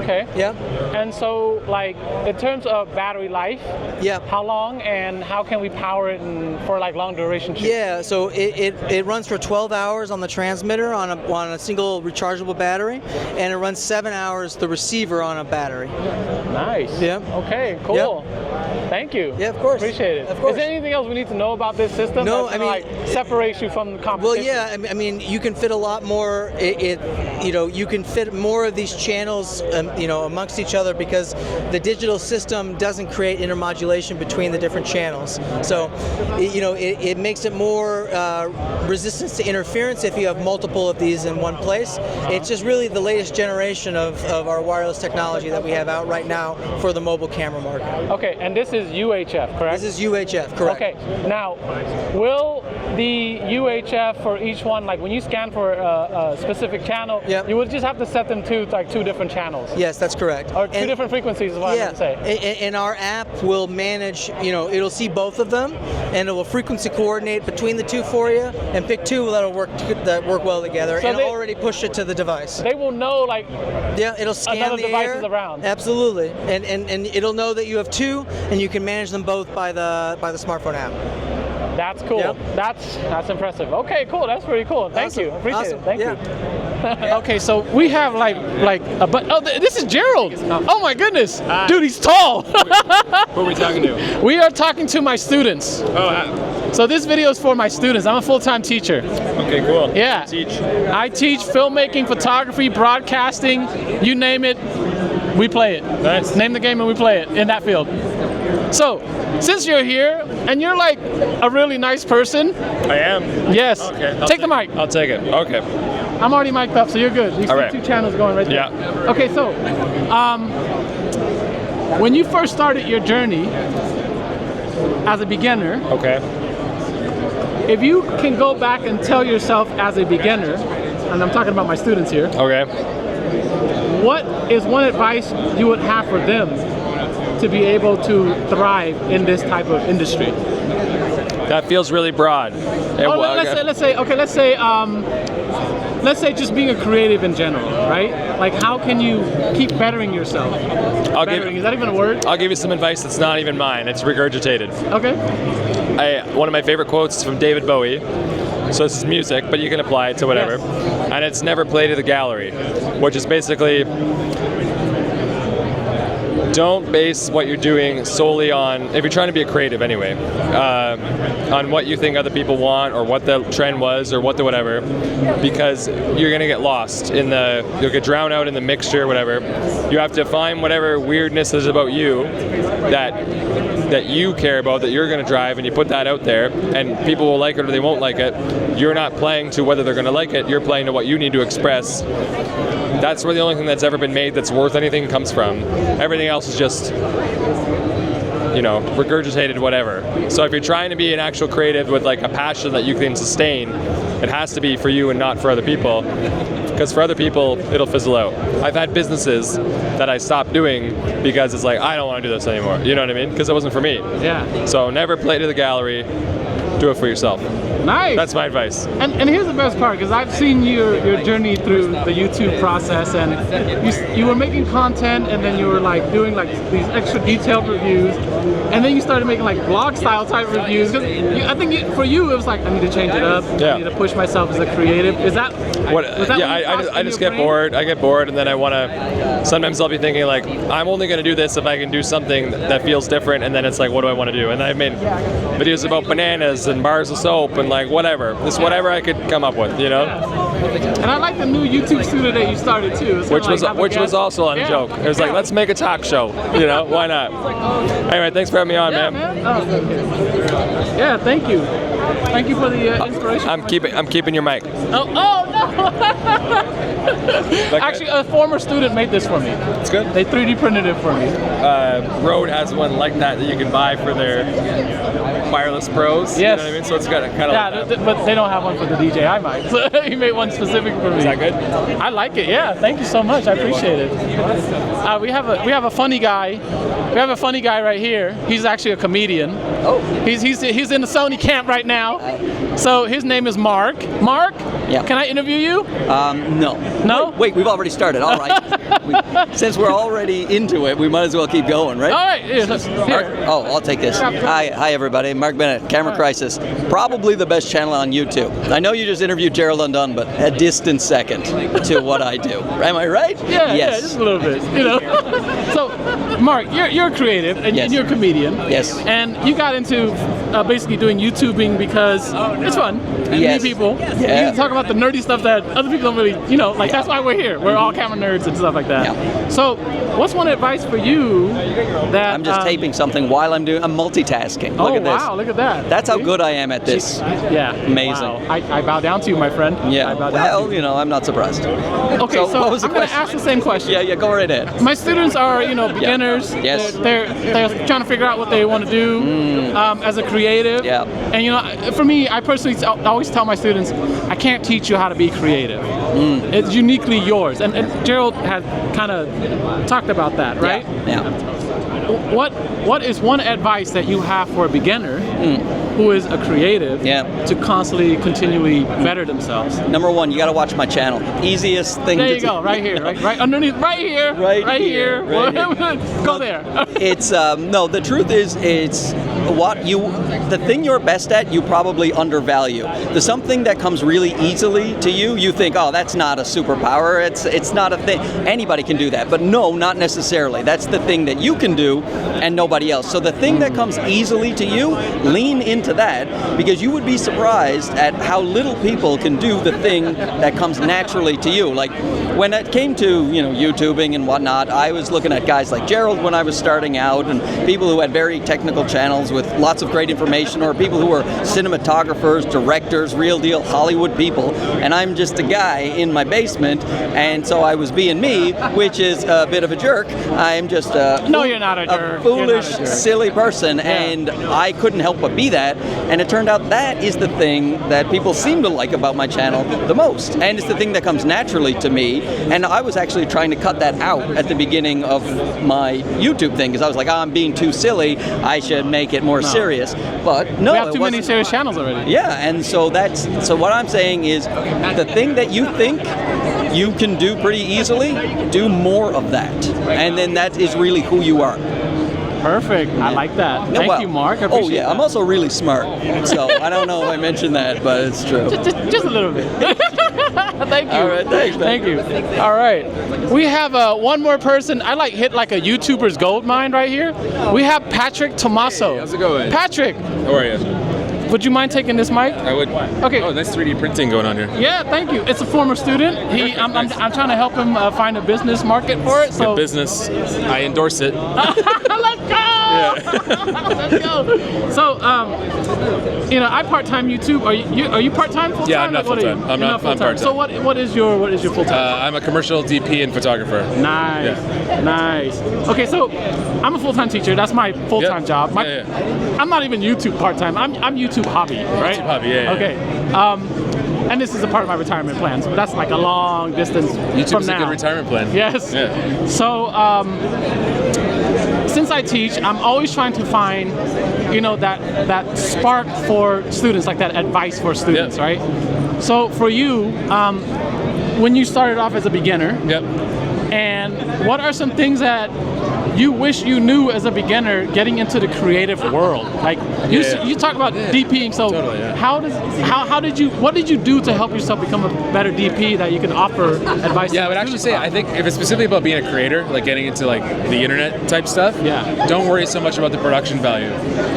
Okay.
Yeah.
And so, like, in terms of battery life,
yeah,
how long and how can we power it for like long duration shoots?
Yeah, so it runs for 12 hours on the transmitter on a single rechargeable battery, and it runs 7 hours the receiver on a battery.
Nice.
Yeah.
Okay, cool.
Yep.
Thank you.
Yeah, of course.
Appreciate it.
Of course.
Is there anything else we need to know about this system?
No,
that's
I mean,
like separates you from the competition.
Well, yeah, I mean, you can fit a lot more. You can fit more of these channels, amongst each other because the digital system doesn't create intermodulation between the different channels. So, it makes it more resistance to interference if you have multiple of these in one place. It's just really the latest generation of our wireless technology that we have out right now for the mobile camera market.
Okay, and this is UHF, correct?
This is UHF, correct.
Okay, now, will the UHF for each one, like when you scan for a specific channel, you would just have to set them to like two different channels?
Yes, that's correct.
Or two different frequencies is what I meant to say.
And our app will manage, it'll see both of them, and it will frequency coordinate between the two for you, and pick two that work well together,
So
and already push it to the device.
They will know, like,
it'll scan
another
the
device
air.
is around.
Absolutely, and it'll know that you have two, and you can manage them both by the smartphone app.
That's cool.
Yep.
That's impressive. Okay, cool. That's pretty cool. Thank you. Appreciate it. Thank you.
Yeah.
Okay, so we have like a but this is Gerald. Oh my goodness, dude, he's tall.
Who are we talking to?
We are talking to my students.
Oh,
so this video is for my students. I'm a full-time teacher.
okay, cool.
Yeah.
Teach.
I teach filmmaking, photography, broadcasting, you name it, we play it.
Nice.
Name the game and we play it in that field. So, since you're here and you're like a really nice person.
I am?
Yes.
Okay.
Take the mic.
I'll take it. Okay.
I'm already mic'd up, so you're good. You see
All right.
two channels going right there.
Yeah.
Okay, so when you first started your journey as a beginner,
okay,
if you can go back and tell yourself as a beginner, and I'm talking about my students here,
okay,
what is one advice you would have for them to be able to thrive in this type of industry?
that feels really broad.
Let's say just being a creative in general, right? Like, how can you keep bettering yourself? Is that even a word?
I'll give you some advice that's not even mine. It's regurgitated.
Okay.
One of my favorite quotes is from David Bowie. So this is music, but you can apply it to whatever.
Yes.
And it's never play to the gallery, which is basically don't base what you're doing solely on, if you're trying to be a creative anyway, on what you think other people want or what the trend was or what the whatever, because you're going to get lost in you'll get drowned out in the mixture, whatever. You have to find whatever weirdness is about you that you care about, that you're going to drive, and you put that out there, and people will like it or they won't like it. You're not playing to whether they're going to like it, you're playing to what you need to express. That's where the only thing that's ever been made that's worth anything comes from. Everything else is just, regurgitated whatever. So if you're trying to be an actual creative with like a passion that you can sustain, it has to be for you and not for other people. Because for other people, it'll fizzle out. I've had businesses that I stopped doing because it's like, I don't want to do this anymore. You know what I mean? Because it wasn't for me.
Yeah.
So never play to the gallery. Do it for yourself.
Nice.
That's my advice.
And here's the best part, because I've seen your journey through the YouTube process, and you were making content, and then you were like doing like these extra detailed reviews, and then you started making like vlog style type reviews. Because I think for you it was like, I need to change it up.
Yeah.
I need to push myself as a creative. Is that what?
I just get bored. I get bored, and then I want to. Sometimes I'll be thinking like, I'm only going to do this if I can do something that feels different, and then it's like, what do I want to do? And I've made videos about bananas and bars of soap and like whatever. Just whatever I could come up with,
And I like the new YouTube studio that you started too.
Which was also on a joke. It was like, let's make a talk show. Why not? Anyway, thanks for having me on, man.
Yeah, thank you. Thank you for the inspiration.
I'm keeping your mic.
Oh no! Actually, a former student made this for me.
It's good.
They 3D printed it for me.
Rode has one like that you can buy for their wireless pros.
Yes.
You know what I mean? So it's got kind of like that.
But they don't have one for the DJI mic. So he made one specific for me.
Is that good?
I like it. Yeah. Thank you so much. I appreciate it. We have a funny guy. We have a funny guy right here. He's actually a comedian. Oh. He's in the Sony camp right now. now. So his name is Mark. Mark, can I interview you?
No.
No?
Wait, we've already started. All right. Since we're already into it, we might as well keep going, right?
All right. Here.
Oh, I'll take this. Hi, everybody. Mark Bennett, Camera Crisis. Probably the best channel on YouTube. I know you just interviewed Gerald Undone, but a distant second to what I do. Am I right?
Yeah,
yes.
yeah, just a little bit. You know. So, Mark, you're creative and you're a comedian.
Yes.
And you got into basically doing YouTubing because it's fun. And
Yes.
meet people.
Yeah.
You talk about the nerdy stuff that other people don't really, you know, like that's why we're here. We're all camera nerds and stuff like that. So, what's one advice for you that
I'm just taping something while I'm multitasking. Look at this.
Wow, look at that.
That's how good I am at this.
Yeah.
Amazing.
Wow. I bow down to you, my friend.
Yeah.
I bow down
Well,
to you.
you know, I'm not surprised.
Okay, so
what was the
I'm going to
question?
ask the same question.
Yeah, go right ahead.
My students are, you know, beginners.
Yes.
They're trying to figure out what they want to do as a creative.
Yeah.
And you know, for me, I personally always tell my students, I can't teach you how to be creative. It's uniquely yours. And Gerald had kind of talked about that, right?
Yeah.
What is one advice that you have for a beginner who is a creative to constantly, continually better themselves?
Number one, you got to watch my channel. Easiest thing
There
to
you go, right here, right underneath, right here.
Right here.
Go there.
It's no. The truth is, it's the thing you're best at. You probably undervalue. The something that comes really easily to you. You think, oh, that's not a superpower. It's not a thing. Anybody can do that, but no, not necessarily. That's the thing that you can do, and nobody else. So the thing that comes easily to you, lean into that, because you would be surprised at how little people can do the thing that comes naturally to you. Like when it came to YouTubing and whatnot, I was looking at guys like Gerald when I was starting out, and people who had very technical channels with lots of great information, or people who were cinematographers, directors, real deal Hollywood people, and I'm just a guy in my basement, and so I was being me, which is a bit of a jerk. I'm just
No, you're not a jerk.
foolish,
You're not a jerk.
silly person, and I couldn't help but be that, and it turned out that is the thing that people seem to like about my channel the most, and it's the thing that comes naturally to me, and I was actually trying to cut that out at the beginning of my YouTube thing, because I was like, I'm being too silly, I should make it more serious, but no,
we have too
it
many
wasn't.
serious channels already.
Yeah, and so what I'm saying is, the thing that you think you can do pretty easily, do more of that, and then that is really who you are.
Perfect. I like that.
Yeah,
Thank
well,
you, Mark. I
oh
appreciate
yeah, I'm also really smart, so I don't know if I mentioned that, but it's true.
Just a little bit. Thank you.
All right, thanks, man.
Thank you. All right. We have one more person. I hit like a YouTuber's gold mine right here. We have Patrick Tomaso.
Hey, how's it going?
Patrick.
How are you?
Would you mind taking this mic?
I would.
Okay.
Oh, nice 3D printing going on here.
Yeah, thank you. It's a former student. I'm trying to help him find a business market for it. So
Good business. I endorse it.
Let's go! Let's go! So, I part-time YouTube. Are you part-time, full-time?
Yeah, I'm not
Like, what are you?
full-time. I'm
You're
not
full-time.
part-time.
So what is your full-time?
I'm a commercial DP and photographer.
Nice, nice. Okay, so I'm a full-time teacher. That's my full-time job. I'm not even YouTube part-time. I'm YouTube hobby, right?
YouTube hobby, yeah.
Okay. And this is a part of my retirement plans, but that's like a long distance
YouTube's
from
a
now.
good retirement plan.
Yes.
Yeah.
So, since I teach, I'm always trying to find, that spark for students, like that advice for students, right? So for you, when you started off as a beginner, and what are some things that you wish you knew as a beginner getting into the creative world? Like you talk about DPing, so
totally,
what did you do to help yourself become a better DP that you can offer advice?
Yeah, I would actually say, I think if it's specifically about being a creator, like getting into like the internet type stuff, don't worry so much about the production value.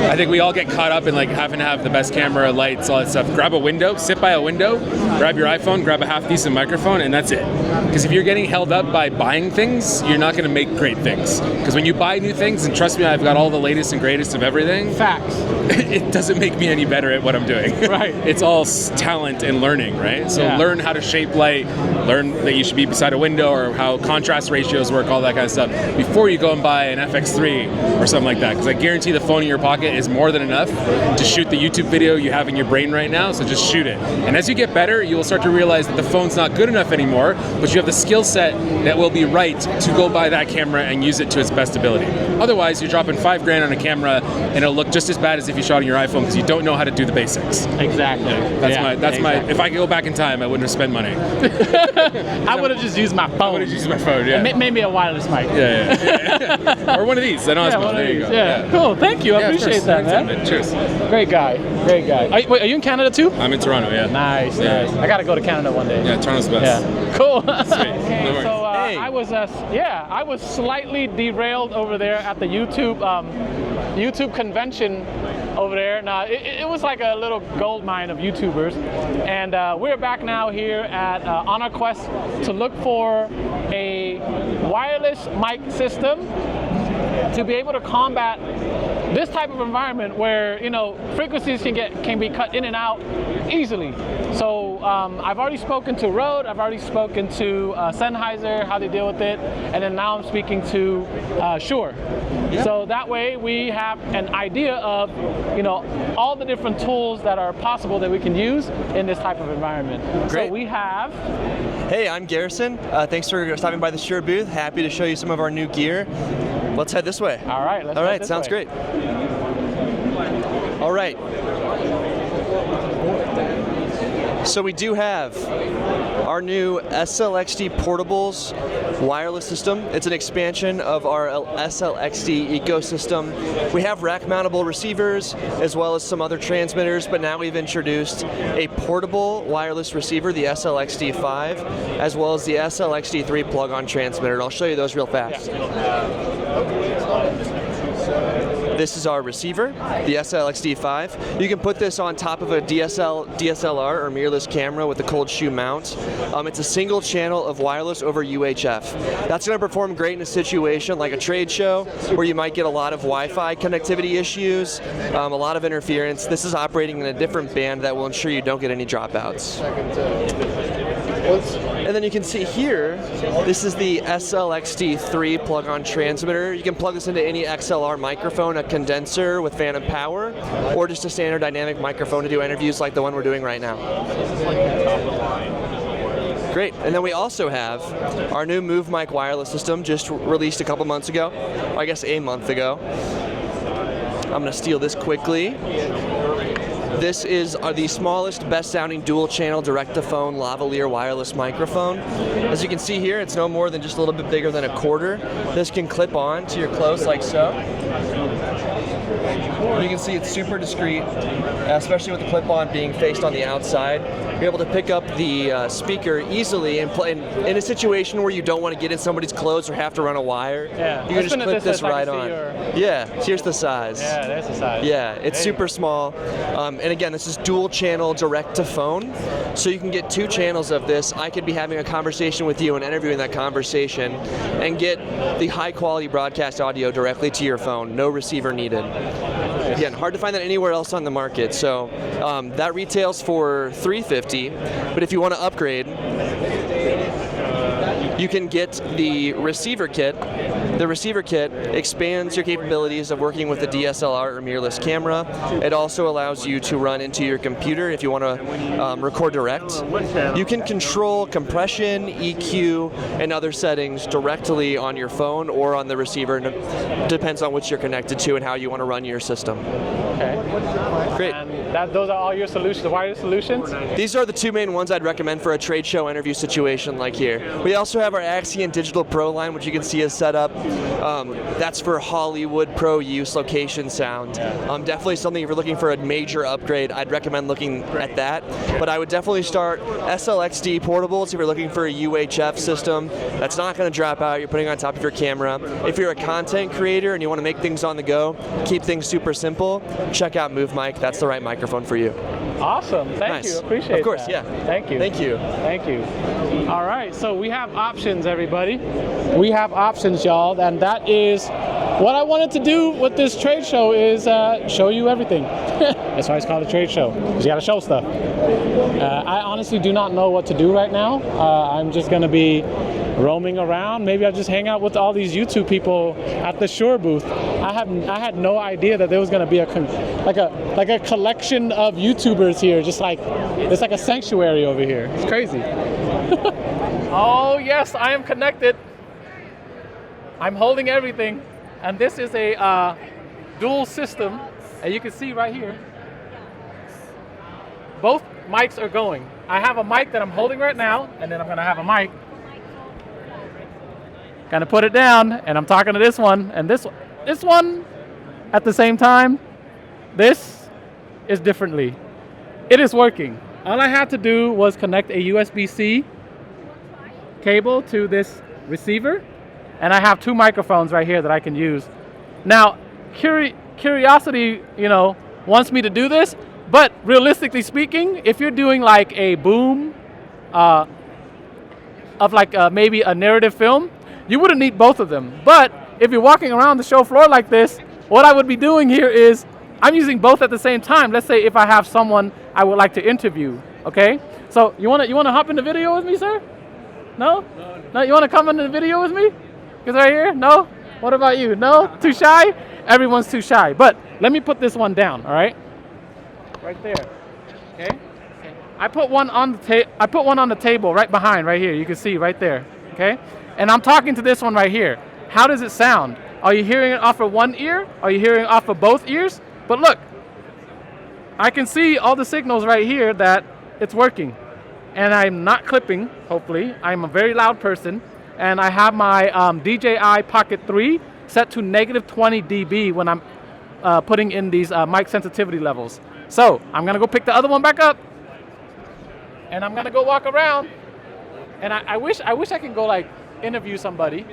I think we all get caught up in like having to have the best camera, lights, all that stuff. Grab a window, sit by a window, grab your iPhone, grab a half decent microphone, and that's it. Because if you're getting held up by buying things, you're not going to make great things. Because when you buy new things, and trust me, I've got all the latest and greatest of everything.
Facts.
It doesn't make me any better at what I'm doing.
Right.
It's all talent and learning, right? So learn how to shape light, learn that you should be beside a window, or how contrast ratios work, all that kind of stuff, before you go and buy an FX3 or something like that. Because I guarantee the phone in your pocket is more than enough to shoot the YouTube video you have in your brain right now, so just shoot it. And as you get better, you will start to realize that the phone's not good enough anymore, but you have the skill set that will be right to go buy that camera and use it to its best ability. Otherwise, you're dropping $5,000 on a camera, and it'll look just as bad as if you shot on your iPhone because you don't know how to do the basics.
Exactly.
That's my. If I could go back in time, I wouldn't have spent money.
I would have just used my phone.
I would have used my phone. Yeah.
Maybe a wireless mic.
Yeah. Or one of these. An Osmo. There you go.
Yeah. Cool. Thank you. I appreciate that, man.
Cheers.
Great guy. Great guy. Wait, are you in Canada too?
I'm in Toronto. Yeah.
Nice. I gotta go to Canada one day.
Yeah, Toronto's the best.
Yeah. Cool.
Sweet. No worries.
So I was slightly derailed over there at the YouTube convention over there. Now it was like a little gold mine of YouTubers, and we're back now here at on our quest to look for a wireless mic system to be able to combat this type of environment where frequencies can be cut in and out easily. So I've already spoken to Rode, I've already spoken to Sennheiser, how they deal with it, and then now I'm speaking to Shure. Yeah. So that way we have an idea of all the different tools that are possible that we can use in this type of environment.
Great.
So we have.
Hey, I'm Garrison. Thanks for stopping by the Shure booth. Happy to show you some of our new gear. Let's head this way.
All right.
All right. Sounds great. All right. So we do have our new SLXD Portables wireless system. It's an expansion of our SLXD ecosystem. We have rack-mountable receivers as well as some other transmitters, but now we've introduced a portable wireless receiver, the SLXD5, as well as the SLXD3 plug-on transmitter. And I'll show you those real fast. This is our receiver, the SLXD5. You can put this on top of a DSLR or mirrorless camera with a cold shoe mount. It's a single channel of wireless over UHF. That's going to perform great in a situation like a trade show where you might get a lot of Wi-Fi connectivity issues, a lot of interference. This is operating in a different band that will ensure you don't get any dropouts. And then you can see here, this is the SLXD3 plug-on transmitter. You can plug this into any XLR microphone, a condenser with phantom power, or just a standard dynamic microphone to do interviews like the one we're doing right now. Great. And then we also have our new Move Mic wireless system, just released a couple months ago, or I guess a month ago. I'm going to steal this quickly. This is the smallest, best-sounding dual-channel direct-to-phone lavalier wireless microphone. As you can see here, it's no more than just a little bit bigger than a quarter. This can clip on to your clothes like so. You can see it's super discreet, especially with the clip-on being faced on the outside. You're able to pick up the speaker easily and play in a situation where you don't want to get in somebody's clothes or have to run a wire.
Yeah.
You can just clip this right on. Yeah, here's the size.
Yeah, there's the size.
Yeah, it's super small. And again, this is dual channel direct to phone. So you can get two channels of this. I could be having a conversation with you and interviewing that conversation and get the high quality broadcast audio directly to your phone. No receiver needed. Again, hard to find that anywhere else on the market. So that retails for $350, but if you want to upgrade, you can get the receiver kit. The receiver kit expands your capabilities of working with a DSLR or mirrorless camera. It also allows you to run into your computer if you want to record direct. You can control compression, EQ, and other settings directly on your phone or on the receiver. It depends on which you're connected to and how you want to run your system.
Okay.
Great.
And those are all your solutions, the wireless solutions?
These are the two main ones I'd recommend for a trade show interview situation like here. We also have our Axion Digital Pro line, which you can see is set up. That's for Hollywood pro use, location sound. Definitely something if you're looking for a major upgrade, I'd recommend looking at that. But I would definitely start SLXD portables if you're looking for a UHF system. That's not going to drop out. You're putting on top of your camera. If you're a content creator and you want to make things on the go, keep things super simple, check out Move Mic. That's the right microphone for you.
Awesome. Thank you. Appreciate it.
Of course,
that.
yeah.
Thank you.
Thank you.
Thank you. All right, so we have options, everybody. We have options, y'all, and that is what I wanted to do with this trade show is show you everything. That's why it's called a trade show, because you got to show stuff. I honestly do not know what to do right now. I'm just going to be roaming around. Maybe I'll just hang out with all these YouTube people at the Shure booth. I had no idea that there was going to be a collection of YouTubers here. Just like it's like a sanctuary over here. It's crazy. Oh yes, I am connected. I'm holding everything, and this is a dual system, and you can see right here, both mics are going. I have a mic that I'm holding right now, and then I'm gonna have a mic. Gonna put it down, and I'm talking to this one, and this one at the same time. This is differently. It is working. All I had to do was connect a USB-C cable to this receiver, and I have 2 microphones right here that I can use. Now, curiosity, wants me to do this, but realistically speaking, if you're doing like a boom of like maybe a narrative film, you wouldn't need both of them. But if you're walking around the show floor like this, what I would be doing here is I'm using both at the same time. Let's say if I have someone I would like to interview, okay? So you wanna hop in the video with me, sir? No? No, you wanna come in the video with me? Because right here, no? What about you? No? Too shy? Everyone's too shy. But let me put this one down, all right? Right there, okay? I put one on the table right behind, right here. You can see right there, okay? And I'm talking to this one right here. How does it sound? Are you hearing it off of one ear? Are you hearing it off of both ears? But look, I can see all the signals right here that it's working. And I'm not clipping, hopefully. I'm a very loud person. And I have my DJI Pocket 3 set to -20 dB when I'm putting in these mic sensitivity levels. So I'm gonna go pick the other one back up, and I'm gonna go walk around. And I wish I could go like interview somebody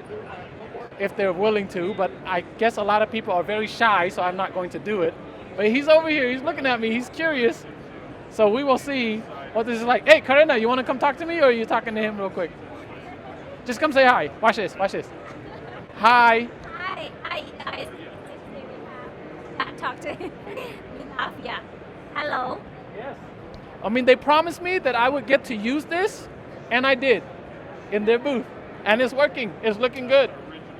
if they're willing to, but I guess a lot of people are very shy, so I'm not going to do it. But he's over here, he's looking at me, he's curious. So we will see what this is like. Hey, Karina, you wanna come talk to me, or are you talking to him real quick? Just come say hi. Watch this, watch this. Hi.
Hi. Talk to him. Yeah. Hello.
Yes. I mean, they promised me that I would get to use this, and I did in their booth. And it's working. It's looking good.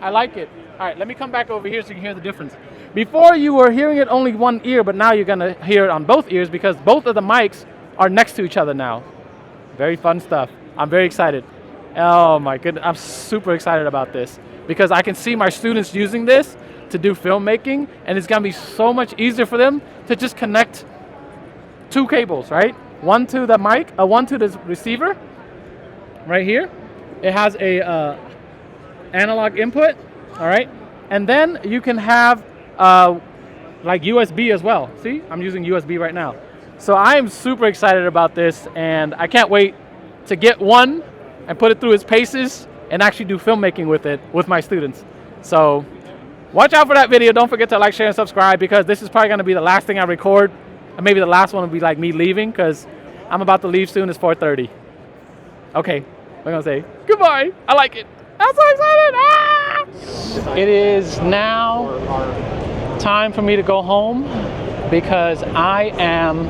I like it. All right, let me come back over here so you can hear the difference. Before you were hearing it only one ear, but now you're gonna hear it on both ears because both of the mics are next to each other now. Very fun stuff. I'm very excited. Oh my goodness, I'm super excited about this because I can see my students using this to do filmmaking, and it's gonna be so much easier for them to just connect 2 cables, right? One to the mic, one to the receiver, right here. It has a analog input, all right? And then you can have like USB as well. See, I'm using USB right now. So I am super excited about this, and I can't wait to get one and put it through its paces and actually do filmmaking with it with my students. So watch out for that video. Don't forget to like, share, and subscribe because this is probably gonna be the last thing I record. And maybe the last one will be like me leaving because I'm about to leave soon. It's 4:30. Okay, we're gonna say goodbye. I like it. I'm so excited. Ah! It is now time for me to go home because I am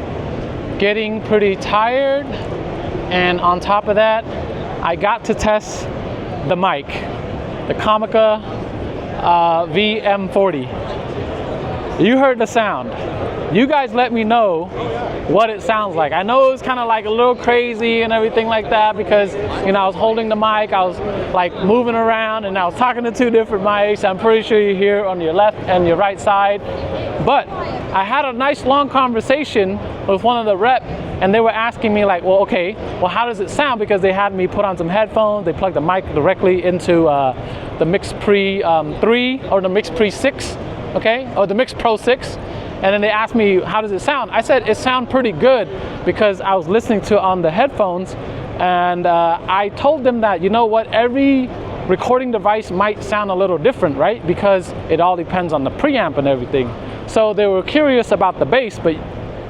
getting pretty tired. And on top of that, I got to test the mic, the Comica VM40. You heard the sound. You guys let me know what it sounds like. I know it was kind of like a little crazy and everything like that because, I was holding the mic, I was like moving around and I was talking to 2 different mics. I'm pretty sure you hear on your left and your right side. But I had a nice long conversation with one of the reps, and they were asking me like, well, okay, well, how does it sound? Because they had me put on some headphones, they plugged the mic directly into the Mix Pre 3 or the Mix Pre 6, okay, or the Mix Pro 6. And then they asked me, how does it sound? I said, it sounds pretty good because I was listening to it on the headphones. And I told them that, you know what, every recording device might sound a little different, right? Because it all depends on the preamp and everything. So they were curious about the bass, but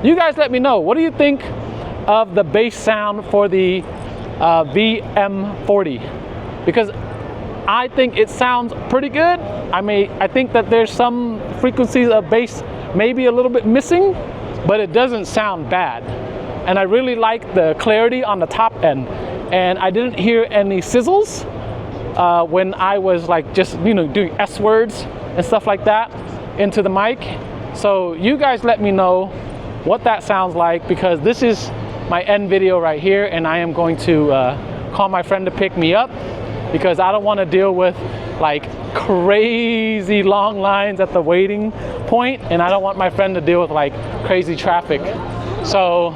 you guys let me know. What do you think of the bass sound for the VM40? Because I think it sounds pretty good. I think that there's some frequencies of bass maybe a little bit missing, but it doesn't sound bad. And I really like the clarity on the top end. And I didn't hear any sizzles when I was like just, doing S words and stuff like that into the mic. So you guys let me know what that sounds like because this is my end video right here, and I am going to call my friend to pick me up because I don't want to deal with like crazy long lines at the waiting point, and I don't want my friend to deal with like crazy traffic. So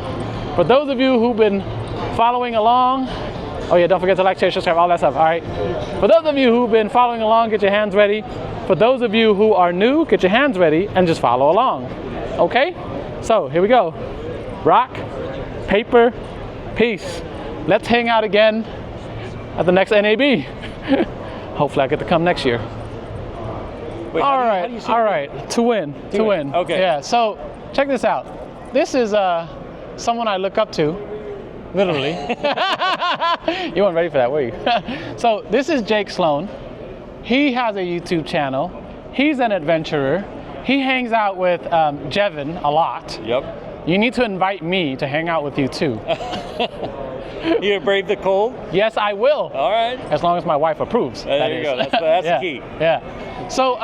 for those of you who've been following along, oh yeah, don't forget to like, share, subscribe, all that stuff, all right? For those of you who've been following along, get your hands ready. For those of you who are new, get your hands ready and just follow along, okay? So here we go. Rock, paper, peace. Let's hang out again at the next NAB. Hopefully I get to come next year.
Wait,
all right, to win.
Okay.
Yeah, so check this out. This is someone I look up to, literally. You weren't ready for that, were you? So this is Jake Sloan. He has a YouTube channel. He's an adventurer. He hangs out with Jevin a lot.
Yep.
You need to invite me to hang out with you too.
You gonna brave the cold?
Yes, I will.
All right.
As long as my wife approves.
There you go. That's
yeah,
the key.
Yeah. So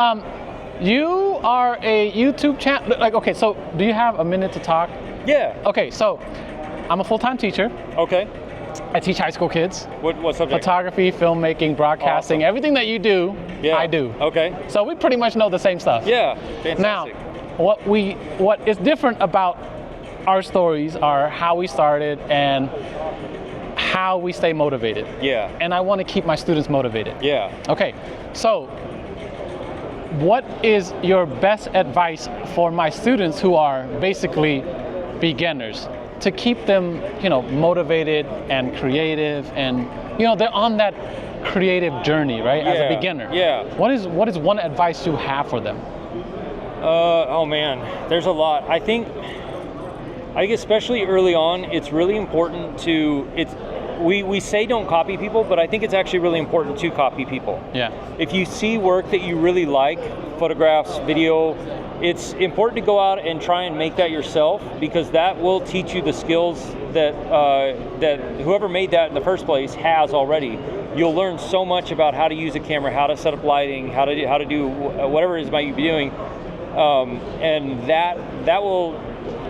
you are a YouTube channel. Like, okay, so do you have a minute to talk?
Yeah.
Okay, so I'm a full-time teacher.
Okay.
I teach high school kids.
What subject?
Photography, filmmaking, broadcasting,
Awesome.
everything that you do,
Yeah.
I do.
Okay.
So we pretty much know the same stuff.
Yeah. Fantastic.
Now, what is different about our stories are how we started and how we stay motivated.
Yeah.
And I want to keep my students motivated.
Yeah.
Okay, so what is your best advice for my students who are basically beginners to keep them, motivated and creative, and they're on that creative journey, right? As a beginner.
Yeah.
What is one advice you have for them?
Oh man, there's a lot. I think especially early on, it's really important to we say don't copy people, but I think it's actually really important to copy people.
Yeah.
If you see work that you really like, photographs, video, it's important to go out and try and make that yourself, because that will teach you the skills that that whoever made that in the first place has already. You'll learn so much about how to use a camera, how to set up lighting, how to do whatever it is might you be doing, and that will.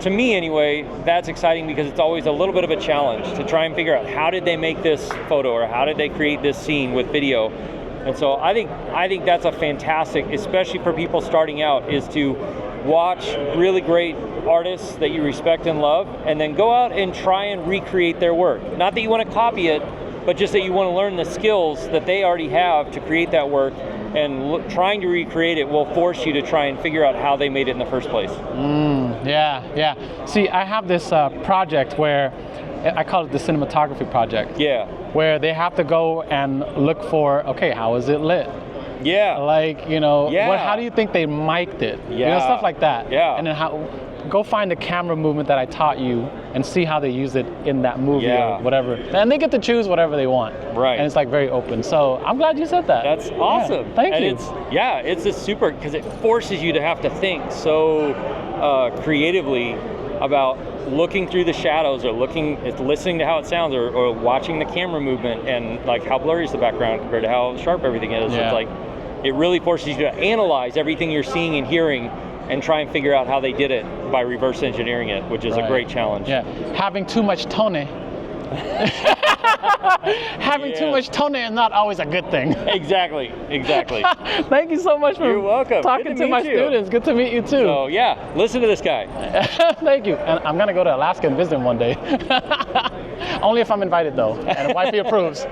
To me anyway, that's exciting because it's always a little bit of a challenge to try and figure out how did they make this photo or how did they create this scene with video. And so I think that's a fantastic, especially for people starting out, is to watch really great artists that you respect and love, and then go out and try and recreate their work. Not that you want to copy it, but just that you want to learn the skills that they already have to create that work, and trying to recreate it will force you to try and figure out how they made it in the first place.
Yeah. See, I have this project where I call it the cinematography project.
Yeah.
Where they have to go and look for, okay, how is it lit?
Yeah.
Like, how do you think they mic'd it?
Yeah.
Stuff like that.
Yeah.
And then go find the camera movement that I taught you and see how they use it in that movie or whatever. And they get to choose whatever they want.
Right.
And it's like very open. So I'm glad you said that.
That's awesome.
Yeah. Thank you.
It's just super, because it forces you to have to think so creatively about looking through the shadows, or listening to how it sounds, or watching the camera movement, and like how blurry is the background compared to how sharp everything is.
Yeah.
It's like, it really forces you to analyze everything you're seeing and hearing and try and figure out how they did it by reverse engineering it, which is a great challenge.
Yeah, having too much tone. Having too much tone is not always a good thing.
Exactly.
Thank you so much for
You're welcome.
talking to my students. Good to meet you too.
So yeah, listen to this guy.
Thank you. And I'm gonna go to Alaska and visit him one day. Only if I'm invited though, and if wifey approves.